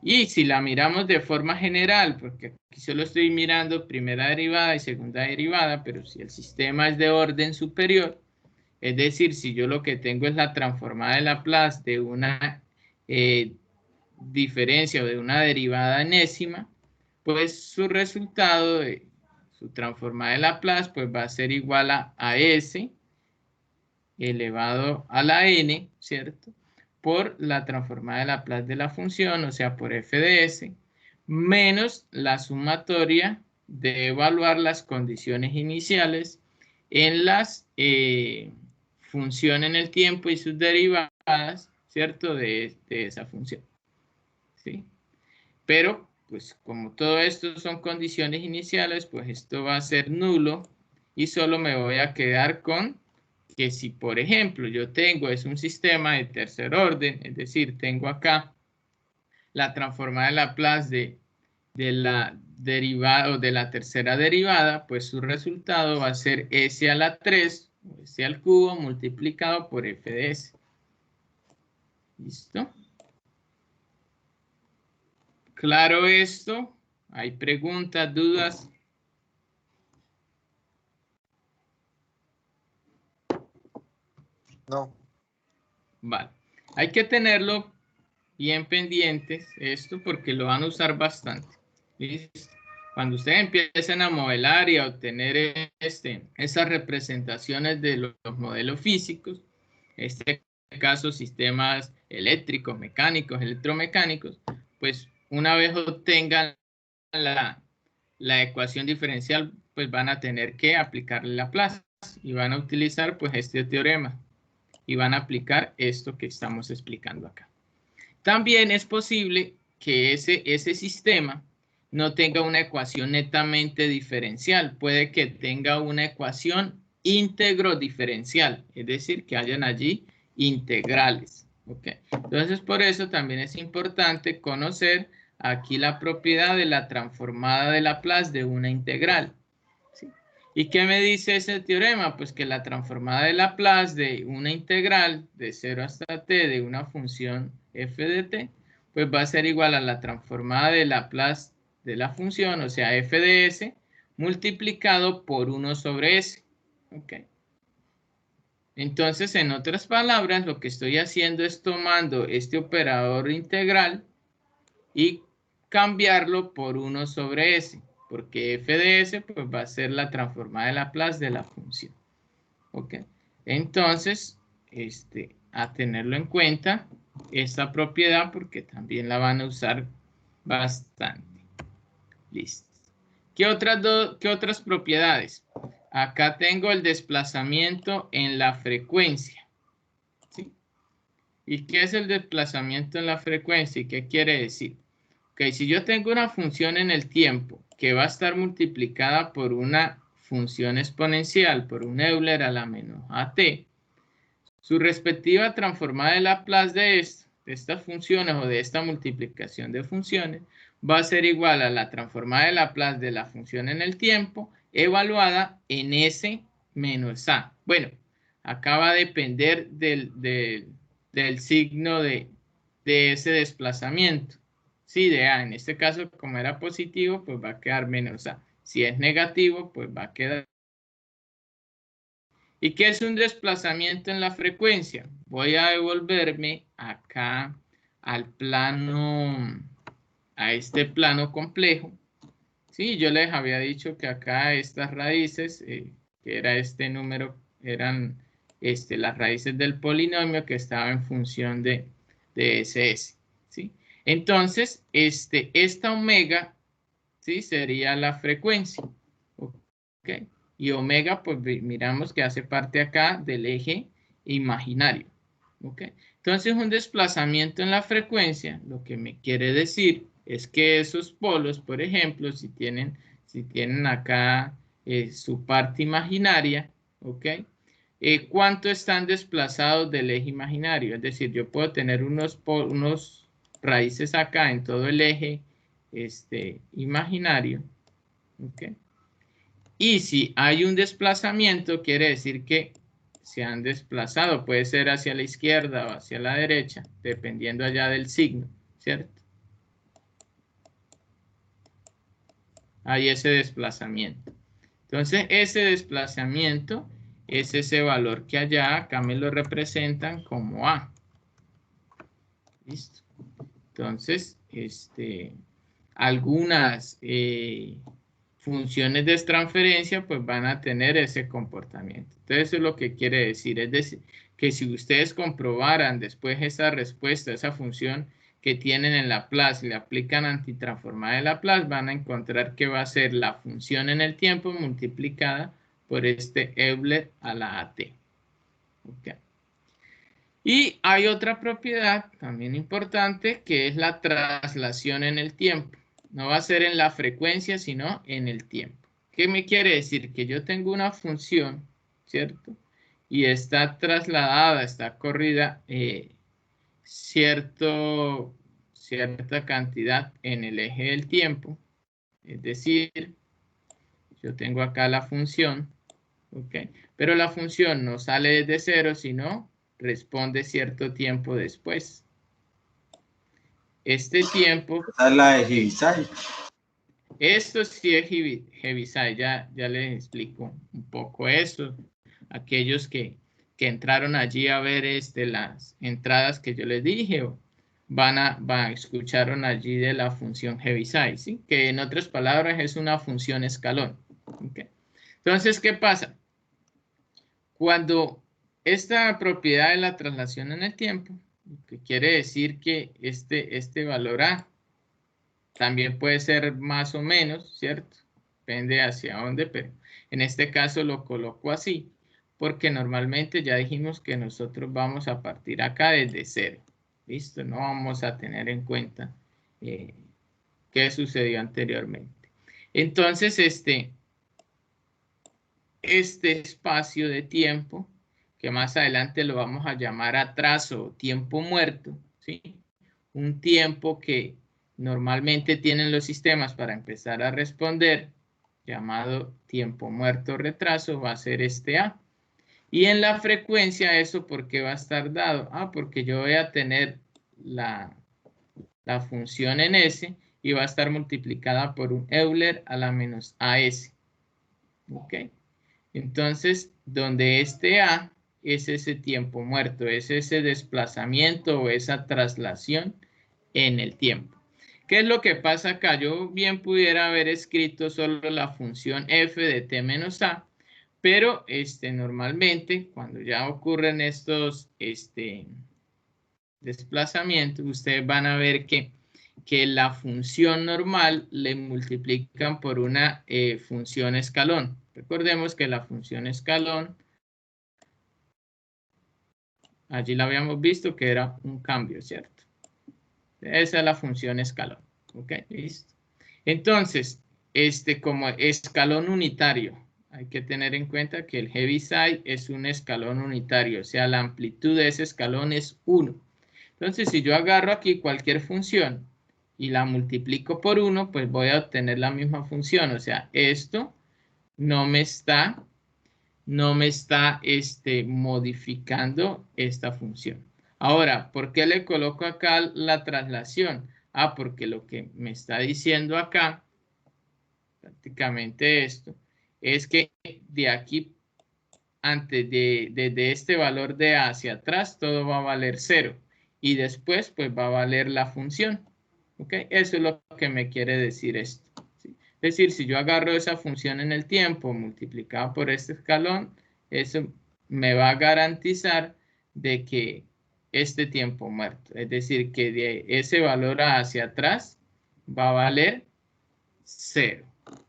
Y si la miramos de forma general, porque aquí solo estoy mirando primera derivada y segunda derivada, pero si el sistema es de orden superior, es decir, si yo lo que tengo es la transformada de Laplace de una diferencia o de una derivada enésima, pues su resultado de su transformada de Laplace pues va a ser igual a s elevado a la n, ¿cierto? Por la transformada de Laplace de la función, o sea, por f de s, menos la sumatoria de evaluar las condiciones iniciales en las funciones en el tiempo y sus derivadas, ¿cierto? De esa función, ¿sí? Pero, pues, como todo esto son condiciones iniciales, pues esto va a ser nulo y solo me voy a quedar con que si, por ejemplo, yo tengo un sistema de tercer orden, es decir, tengo acá la transformada de Laplace de la derivada o de la tercera derivada, pues su resultado va a ser s a la 3 o s al cubo multiplicado por f de s. ¿Listo? ¿Claro esto? ¿Hay preguntas, dudas? No. Vale. Hay que tenerlo bien pendientes esto porque lo van a usar bastante. ¿Listo? Cuando ustedes empiecen a modelar y a obtener esas representaciones de los modelos físicos, en este caso sistemas eléctricos, mecánicos, electromecánicos, pues una vez obtengan la ecuación diferencial, pues van a tener que aplicarle Laplace y van a utilizar pues este teorema y van a aplicar esto que estamos explicando acá. También es posible que ese sistema no tenga una ecuación netamente diferencial. Puede que tenga una ecuación íntegro diferencial, es decir, que hayan allí integrales. ¿Okay? Entonces, por eso también es importante conocer aquí la propiedad de la transformada de Laplace de una integral. ¿Sí? ¿Y qué me dice ese teorema? Pues que la transformada de Laplace de una integral de 0 hasta t de una función f de t, pues va a ser igual a la transformada de Laplace de la función, o sea, f de s, multiplicado por 1 sobre s. ¿Ok? Entonces, en otras palabras, lo que estoy haciendo es tomando este operador integral y cambiarlo por 1 sobre s, porque f de s pues, va a ser la transformada de Laplace de la función. ¿Ok? Entonces, a tenerlo en cuenta, esta propiedad, porque también la van a usar bastante. Listo. ¿Qué otras propiedades? Acá tengo el desplazamiento en la frecuencia. ¿Sí? ¿Y qué es el desplazamiento en la frecuencia? ¿Y qué quiere decir? Ok, si yo tengo una función en el tiempo que va a estar multiplicada por una función exponencial, por un Euler a la menos at, su respectiva transformada de Laplace de estas funciones o de esta multiplicación de funciones va a ser igual a la transformada de Laplace de la función en el tiempo evaluada en S menos A. Bueno, acá va a depender del signo de ese desplazamiento. Si de A, en este caso, como era positivo, pues va a quedar menos A. Si es negativo, pues va a quedar. ¿Y qué es un desplazamiento en la frecuencia? Voy a devolverme acá al plano, a este plano complejo. Sí, yo les había dicho que acá estas raíces, que era este número, eran las raíces del polinomio que estaba en función de SS. ¿Sí? Entonces, esta omega, ¿sí? Sería la frecuencia. ¿Ok? Y omega, pues miramos que hace parte acá del eje imaginario. ¿Ok? Entonces, un desplazamiento en la frecuencia, lo que me quiere decir es que esos polos, por ejemplo, si tienen acá su parte imaginaria, ¿ok? ¿Cuánto están desplazados del eje imaginario? Es decir, yo puedo tener unos raíces acá en todo el eje imaginario, ¿ok? Y si hay un desplazamiento, quiere decir que se han desplazado. Puede ser hacia la izquierda o hacia la derecha, dependiendo allá del signo, ¿cierto? Hay ese desplazamiento. Entonces, ese desplazamiento es ese valor que allá, acá me lo representan como A. ¿Listo? Entonces, algunas funciones de transferencia pues van a tener ese comportamiento. Entonces eso es lo que quiere decir, es decir, que si ustedes comprobaran después esa respuesta, esa función que tienen en Laplace y le aplican antitransformada de Laplace, van a encontrar que va a ser la función en el tiempo multiplicada por este Euler a la AT. Okay. Y hay otra propiedad también importante que es la traslación en el tiempo. No va a ser en la frecuencia, sino en el tiempo. ¿Qué me quiere decir? Que yo tengo una función, ¿cierto? Y está trasladada, está corrida cierto cierta cantidad en el eje del tiempo. Es decir, yo tengo acá la función, ¿ok? Pero la función no sale desde 0, sino responde cierto tiempo después. Este tiempo... Esa es la de Heaviside. Esto sí es Heaviside, ya les explico un poco eso. Aquellos que entraron allí a ver las entradas que yo les dije, escucharon allí de la función Heaviside, ¿sí? Que en otras palabras es una función escalón. ¿Okay? Entonces, ¿qué pasa? Cuando esta propiedad de la traslación en el tiempo, que quiere decir que este valor A también puede ser más o menos, ¿cierto? Depende hacia dónde, pero en este caso lo coloco así, porque normalmente ya dijimos que nosotros vamos a partir acá desde 0. ¿Listo? No vamos a tener en cuenta qué sucedió anteriormente. Entonces, este espacio de tiempo, que más adelante lo vamos a llamar atraso o tiempo muerto, ¿sí? Un tiempo que normalmente tienen los sistemas para empezar a responder, llamado tiempo muerto retraso, va a ser este A. Y en la frecuencia, ¿eso por qué va a estar dado? Porque yo voy a tener la función en S y va a estar multiplicada por un Euler a la menos AS. ¿Ok? Entonces, donde este A es ese tiempo muerto, es ese desplazamiento o esa traslación en el tiempo. ¿Qué es lo que pasa acá? Yo bien pudiera haber escrito solo la función f de t menos a, pero normalmente cuando ya ocurren estos desplazamientos, ustedes van a ver que la función normal le multiplican por una función escalón. Recordemos que la función escalón, allí la habíamos visto que era un cambio, ¿cierto? Esa es la función escalón. ¿Ok? Listo. Entonces, como escalón unitario, hay que tener en cuenta que el Heaviside es un escalón unitario, o sea, la amplitud de ese escalón es 1. Entonces, si yo agarro aquí cualquier función y la multiplico por 1, pues voy a obtener la misma función. O sea, esto no me está modificando esta función. Ahora, ¿por qué le coloco acá la traslación? Porque lo que me está diciendo acá, prácticamente esto, es que de aquí, desde este valor de A hacia atrás, todo va a valer 0. Y después, pues va a valer la función. ¿Ok? Eso es lo que me quiere decir esto. ¿Sí? Es decir, si yo agarro esa función en el tiempo multiplicada por este escalón, eso me va a garantizar de que este tiempo muerto, es decir, que de ese valor hacia atrás va a valer 0.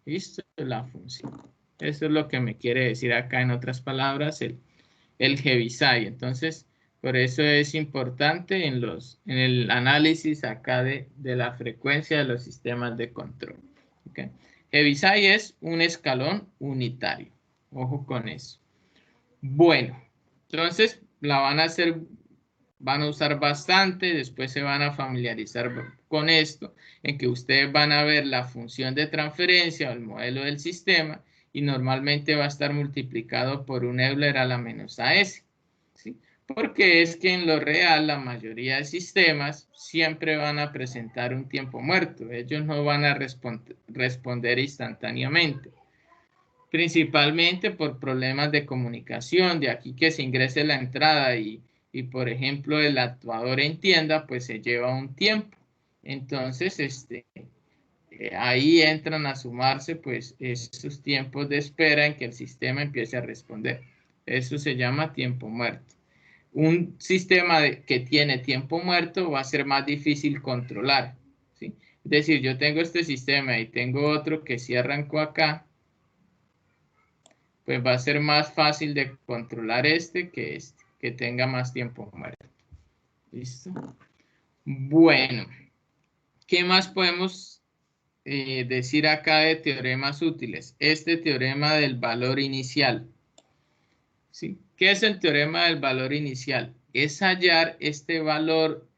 ¿Listo? La función. Eso es lo que me quiere decir acá, en otras palabras, el Heaviside. Entonces, por eso es importante en el análisis acá de la frecuencia de los sistemas de control. ¿Okay? Heaviside es un escalón unitario. Ojo con eso. Bueno, entonces la van a usar bastante, después se van a familiarizar con esto, en que ustedes van a ver la función de transferencia o el modelo del sistema y normalmente va a estar multiplicado por un Euler a la menos AS. ¿Sí? Porque es que en lo real la mayoría de sistemas siempre van a presentar un tiempo muerto. Ellos no van a responder instantáneamente. Principalmente por problemas de comunicación, de aquí que se ingrese la entrada y por ejemplo el actuador entienda, pues se lleva un tiempo. Entonces, ahí entran a sumarse pues esos tiempos de espera en que el sistema empiece a responder. Eso se llama tiempo muerto. Un sistema que tiene tiempo muerto va a ser más difícil controlar, ¿sí? Es decir, yo tengo este sistema y tengo otro que sí arrancó acá, pues va a ser más fácil de controlar que tenga más tiempo muerto. ¿Listo? Bueno, ¿qué más podemos decir acá de teoremas útiles? Este teorema del valor inicial. ¿Sí? ¿Qué es el teorema del valor inicial? Es hallar este valor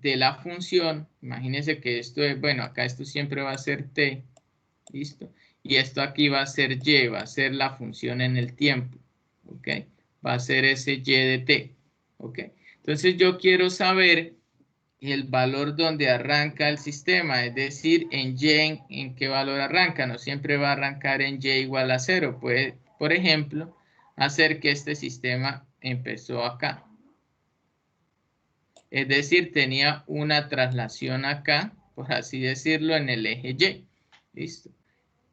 de la función, imagínense que esto es, bueno, acá esto siempre va a ser t, ¿listo? Y esto aquí va a ser y, va a ser la función en el tiempo, ¿ok? Va a ser ese y de t, ¿ok? Entonces yo quiero saber el valor donde arranca el sistema, es decir, en y en qué valor arranca, no siempre va a arrancar en y igual a 0, puede, por ejemplo, hacer que este sistema empezó acá. Es decir, tenía una traslación acá, por así decirlo, en el eje Y. ¿Listo?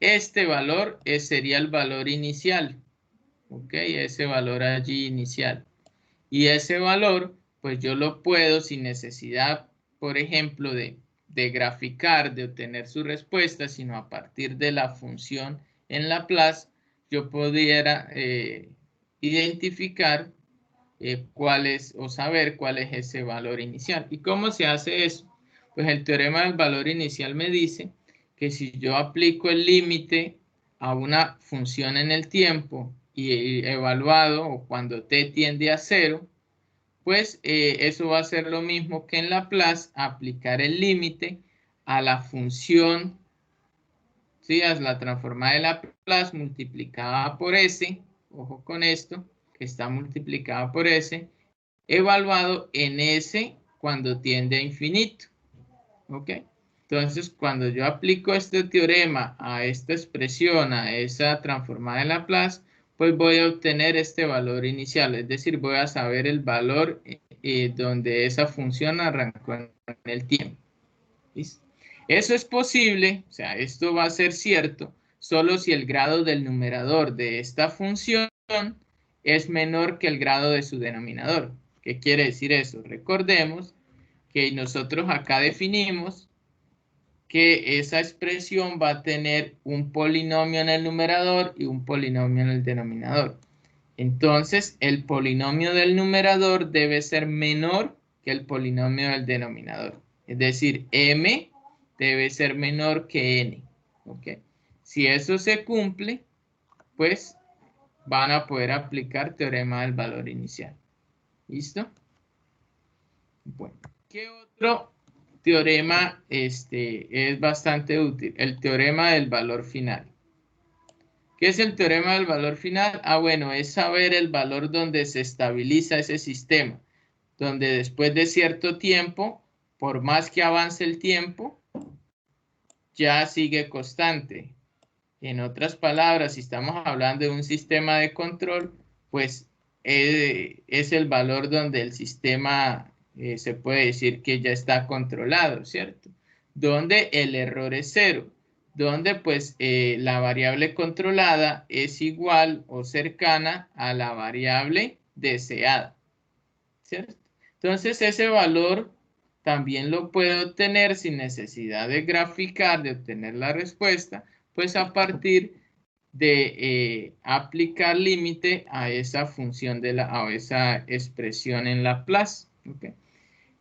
Este valor sería el valor inicial. ¿Ok? Ese valor allí inicial. Y ese valor, pues yo lo puedo sin necesidad, por ejemplo, de graficar, de obtener su respuesta, sino a partir de la función en Laplace, yo pudiera identificar cuál es, o saber cuál es ese valor inicial. ¿Y cómo se hace eso? Pues el teorema del valor inicial me dice que si yo aplico el límite a una función en el tiempo y evaluado o cuando t tiende a 0, pues eso va a ser lo mismo que en Laplace, aplicar el límite a la función, ¿sí? A la transformada de Laplace multiplicada por s, ojo con esto, que está multiplicada por s, evaluado en S cuando tiende a infinito. ¿Ok? Entonces, cuando yo aplico este teorema a esta expresión, a esa transformada de Laplace, pues voy a obtener este valor inicial. Es decir, voy a saber el valor donde esa función arrancó en el tiempo. ¿Listo? Eso es posible, o sea, esto va a ser cierto, solo si el grado del numerador de esta función es menor que el grado de su denominador. ¿Qué quiere decir eso? Recordemos que nosotros acá definimos que esa expresión va a tener un polinomio en el numerador y un polinomio en el denominador. Entonces, el polinomio del numerador debe ser menor que el polinomio del denominador. Es decir, m debe ser menor que n. ¿Ok? Si eso se cumple, pues van a poder aplicar teorema del valor inicial. ¿Listo? Bueno, ¿qué otro teorema es bastante útil? El teorema del valor final. ¿Qué es el teorema del valor final? Ah, bueno, es saber el valor donde se estabiliza ese sistema, donde después de cierto tiempo, por más que avance el tiempo, ya sigue constante. En otras palabras, si estamos hablando de un sistema de control, pues es el valor donde el sistema se puede decir que ya está controlado, ¿cierto? Donde el error es 0, donde pues la variable controlada es igual o cercana a la variable deseada, ¿cierto? Entonces ese valor también lo puedo obtener sin necesidad de graficar, de obtener la respuesta, pues a partir de aplicar límite a esa función a esa expresión en Laplace. ¿Okay?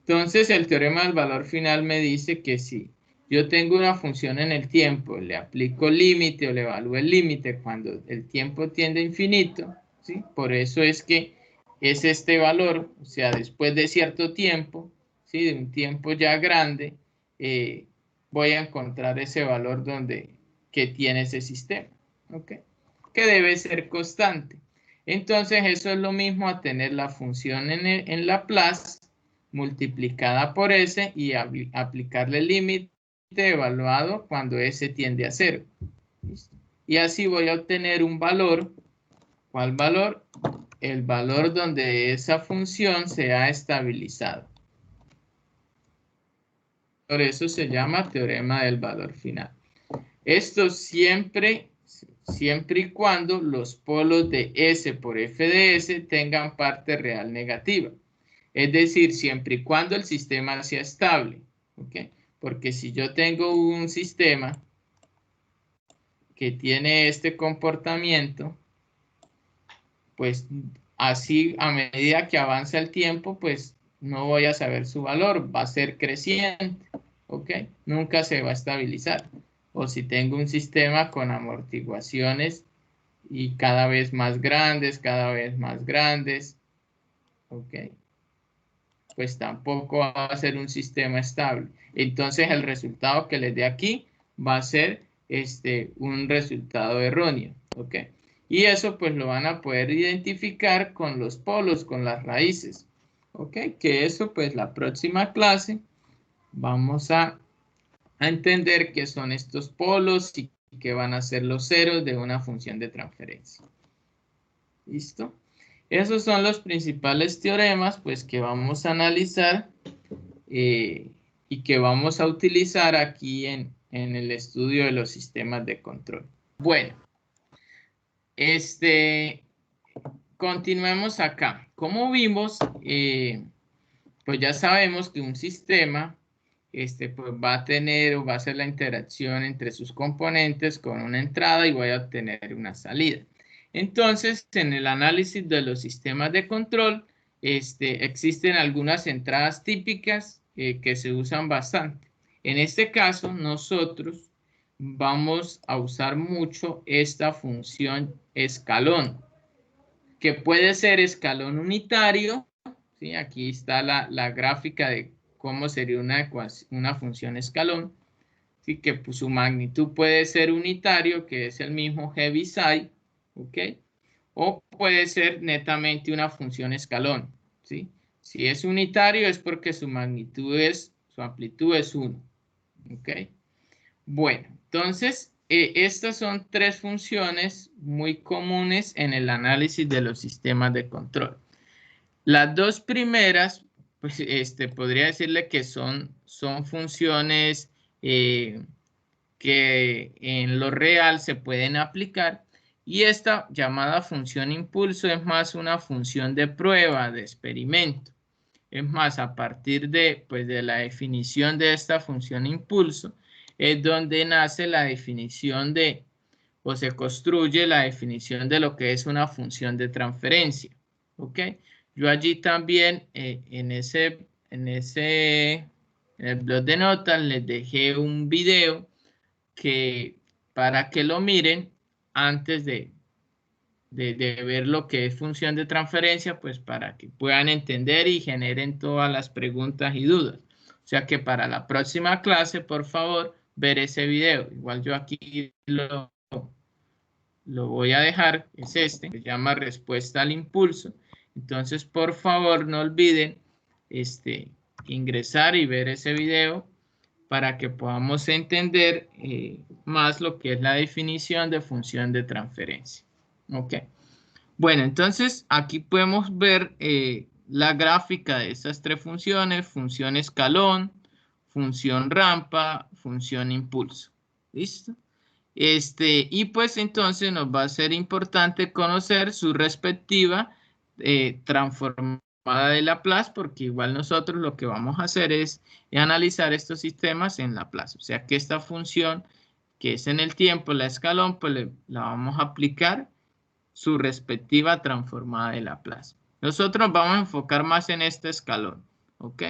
Entonces el teorema del valor final me dice que si yo tengo una función en el tiempo, le aplico límite o le evalúo el límite cuando el tiempo tiende a infinito, ¿sí? Por eso es que es este valor, o sea, después de cierto tiempo, ¿sí? De un tiempo ya grande, voy a encontrar ese valor que tiene ese sistema, ¿ok? Que debe ser constante. Entonces eso es lo mismo a tener la función en Laplace multiplicada por s y aplicarle el límite evaluado cuando s tiende a 0. ¿Listo? Y así voy a obtener un valor. ¿Cuál valor? El valor donde esa función se ha estabilizado. Por eso se llama teorema del valor final. Esto siempre y cuando los polos de S por F de S tengan parte real negativa. Es decir, siempre y cuando el sistema sea estable. ¿Ok? Porque si yo tengo un sistema que tiene este comportamiento, pues así a medida que avanza el tiempo, pues no voy a saber su valor, va a ser creciente, ¿ok? Nunca se va a estabilizar. O si tengo un sistema con amortiguaciones y cada vez más grandes, ¿ok? pues tampoco va a ser un sistema estable. Entonces el resultado que les dé aquí va a ser un resultado erróneo, ¿ok? Y eso pues lo van a poder identificar con los polos, con las raíces, ¿ok? Que eso pues la próxima clase vamos a entender qué son estos polos y qué van a ser los ceros de una función de transferencia. ¿Listo? Esos son los principales teoremas pues que vamos a analizar y que vamos a utilizar aquí en el estudio de los sistemas de control. Bueno, continuemos acá. Como vimos, pues ya sabemos que un sistema pues va a tener o va a ser la interacción entre sus componentes con una entrada y voy a obtener una salida. Entonces, en el análisis de los sistemas de control, existen algunas entradas típicas que se usan bastante. En este caso, nosotros vamos a usar mucho esta función escalón, que puede ser escalón unitario, ¿sí? Aquí está la gráfica de cómo sería una función escalón, ¿sí? Que pues, su magnitud puede ser unitario, que es el mismo Heaviside, ¿ok? O puede ser netamente una función escalón, ¿sí? Si es unitario es porque su amplitud es 1, ¿ok? Bueno, entonces, estas son tres funciones muy comunes en el análisis de los sistemas de control. Las dos primeras, pues, podría decirle que son funciones que en lo real se pueden aplicar. Y esta llamada función impulso es más una función de prueba, de experimento. Es más, a partir de, pues, de la definición de esta función impulso, es donde nace la definición de, o se construye la definición de lo que es una función de transferencia. ¿Ok? Yo allí también, en el blog de notas, les dejé un video para que lo miren antes de ver lo que es función de transferencia, pues para que puedan entender y generen todas las preguntas y dudas. O sea que para la próxima clase, por favor, ver ese video. Igual yo aquí lo voy a dejar, es se llama respuesta al impulso. Entonces, por favor, no olviden ingresar y ver ese video para que podamos entender más lo que es la definición de función de transferencia. Ok. Bueno, entonces aquí podemos ver la gráfica de estas tres funciones: función escalón, función rampa, función impulso. ¿Listo? Y pues entonces nos va a ser importante conocer su respectiva transformada de Laplace, porque igual nosotros lo que vamos a hacer es analizar estos sistemas en Laplace. O sea que esta función que es en el tiempo, la escalón, pues la vamos a aplicar su respectiva transformada de Laplace. Nosotros vamos a enfocar más en este escalón, ¿ok?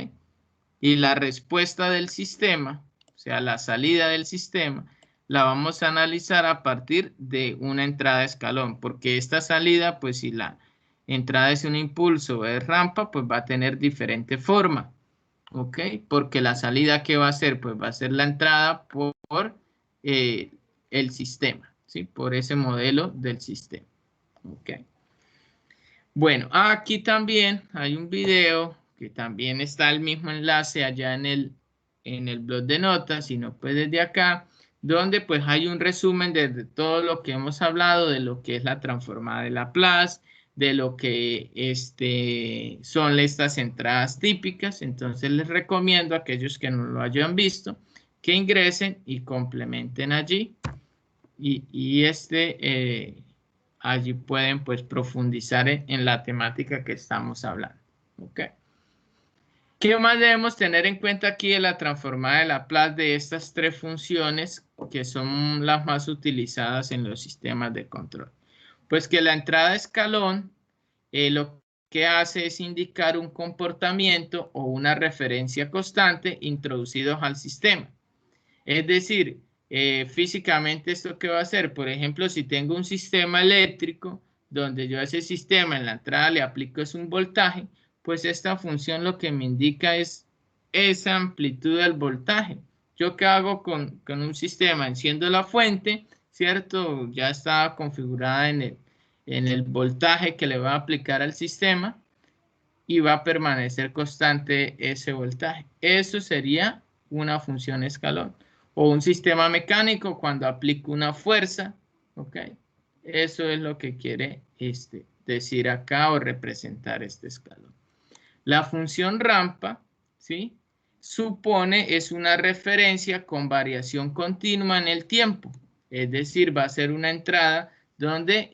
Y la respuesta del sistema, o sea, la salida del sistema, la vamos a analizar a partir de una entrada de escalón, porque esta salida, pues si la entrada es un impulso o es rampa, pues va a tener diferente forma, ¿ok? Porque la salida, ¿qué va a ser? Pues va a ser la entrada por el sistema, ¿sí? Por ese modelo del sistema, ¿ok? Bueno, aquí también hay un video que también está el mismo enlace allá en el blog de notas, y no pues desde acá, donde pues hay un resumen de todo lo que hemos hablado, de lo que es la transformada de Laplace, de lo que son estas entradas típicas. Entonces les recomiendo a aquellos que no lo hayan visto que ingresen y complementen allí y allí pueden pues profundizar en la temática que estamos hablando. ¿Ok? ¿Qué más debemos tener en cuenta aquí de la transformada de Laplace de estas tres funciones que son las más utilizadas en los sistemas de control? Pues que la entrada escalón lo que hace es indicar un comportamiento o una referencia constante introducidos al sistema. Es decir, físicamente, ¿esto qué va a hacer? Por ejemplo, si tengo un sistema eléctrico donde yo a ese sistema en la entrada le aplico un voltaje, pues esta función lo que me indica es esa amplitud del voltaje. ¿Yo qué hago con un sistema? Enciendo la fuente, ¿cierto? Ya está configurada en el voltaje que le va a aplicar al sistema y va a permanecer constante ese voltaje. Eso sería una función escalón. O un sistema mecánico cuando aplico una fuerza, ¿ok? Eso es lo que quiere decir acá o representar este escalón. La función rampa, ¿sí? Supone es una referencia con variación continua en el tiempo. Es decir, va a ser una entrada donde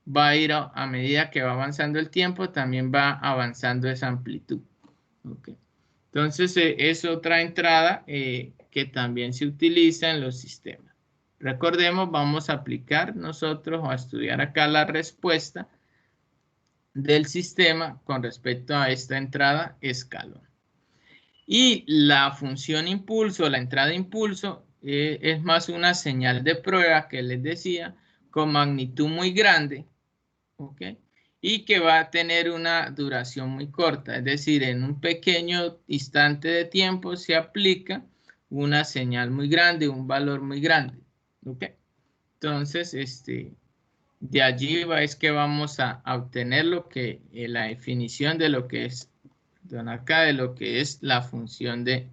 va a ir a medida que va avanzando el tiempo, también va avanzando esa amplitud. ¿Okay? Entonces, es otra entrada que también se utiliza en los sistemas. Recordemos, vamos a aplicar nosotros o a estudiar acá la respuesta del sistema con respecto a esta entrada escalón. Y la función impulso, la entrada impulso, es más una señal de prueba que les decía, con magnitud muy grande, ¿ok? Y que va a tener una duración muy corta, es decir, en un pequeño instante de tiempo se aplica una señal muy grande, un valor muy grande, ¿ok? Entonces, de allí es que vamos a obtener lo que la definición de lo que es, acá de lo que es la función de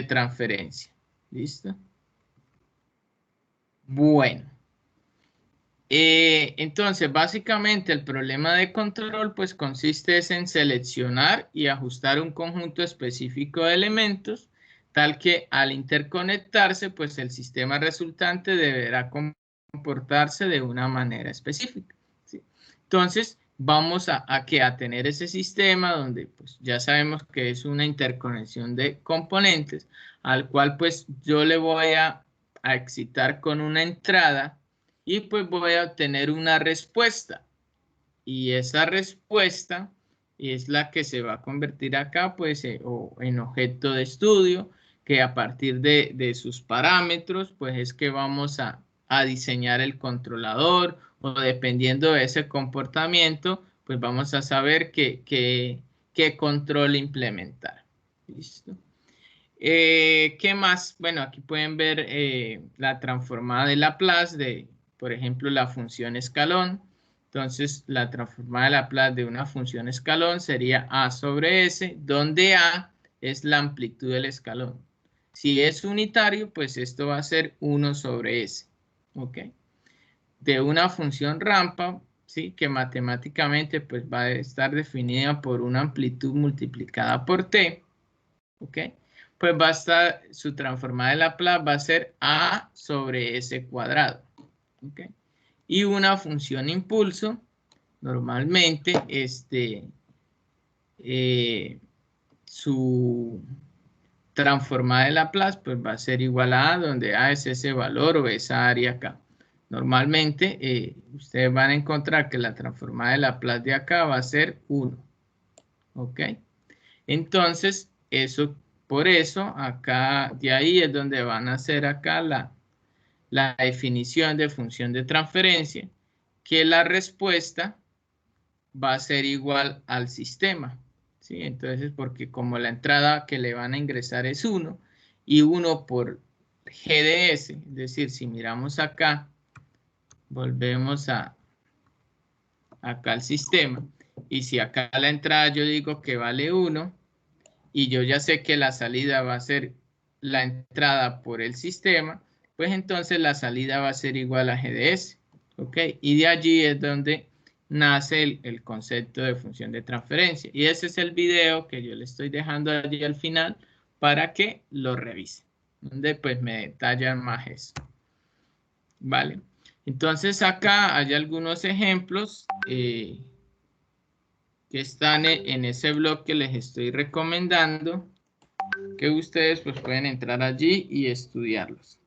transferencia. ¿Listo? Bueno. Entonces, básicamente el problema de control pues consiste en seleccionar y ajustar un conjunto específico de elementos, tal que al interconectarse pues el sistema resultante deberá comportarse de una manera específica, ¿sí? Entonces, vamos a tener ese sistema donde pues ya sabemos que es una interconexión de componentes, al cual pues yo le voy a excitar con una entrada y pues voy a obtener una respuesta. Y esa respuesta es la que se va a convertir acá pues en objeto de estudio, que a partir de sus parámetros pues es que vamos a diseñar el controlador, o dependiendo de ese comportamiento pues vamos a saber qué control implementar. ¿Listo? ¿Qué más? Bueno, aquí pueden ver la transformada de Laplace por ejemplo, la función escalón. Entonces, la transformada de Laplace de una función escalón sería A sobre S, donde A es la amplitud del escalón. Si es unitario, pues esto va a ser 1 sobre S. ¿Ok? De una función rampa, ¿sí? Que matemáticamente pues va a estar definida por una amplitud multiplicada por T. ¿Ok? Pues va a estar, su transformada de Laplace va a ser A sobre S cuadrado. ¿Ok? Y una función impulso, normalmente, su transformada de Laplace, pues va a ser igual a A, donde A es ese valor o esa área acá. Normalmente, ustedes van a encontrar que la transformada de Laplace de acá va a ser 1. ¿Ok? Entonces, por eso, acá, de ahí es donde van a hacer acá la definición de función de transferencia, que la respuesta va a ser igual al sistema, ¿sí? Entonces, porque como la entrada que le van a ingresar es 1, y 1 por GDS, es decir, si miramos acá, volvemos acá al sistema, y si acá la entrada yo digo que vale 1, y yo ya sé que la salida va a ser la entrada por el sistema, pues entonces la salida va a ser igual a GDS, ¿ok? Y de allí es donde nace el concepto de función de transferencia. Y ese es el video que yo le estoy dejando allí al final para que lo revisen, donde pues me detallan más eso. ¿Vale? Entonces acá hay algunos ejemplos que están en ese blog que les estoy recomendando, que ustedes pues pueden entrar allí y estudiarlos.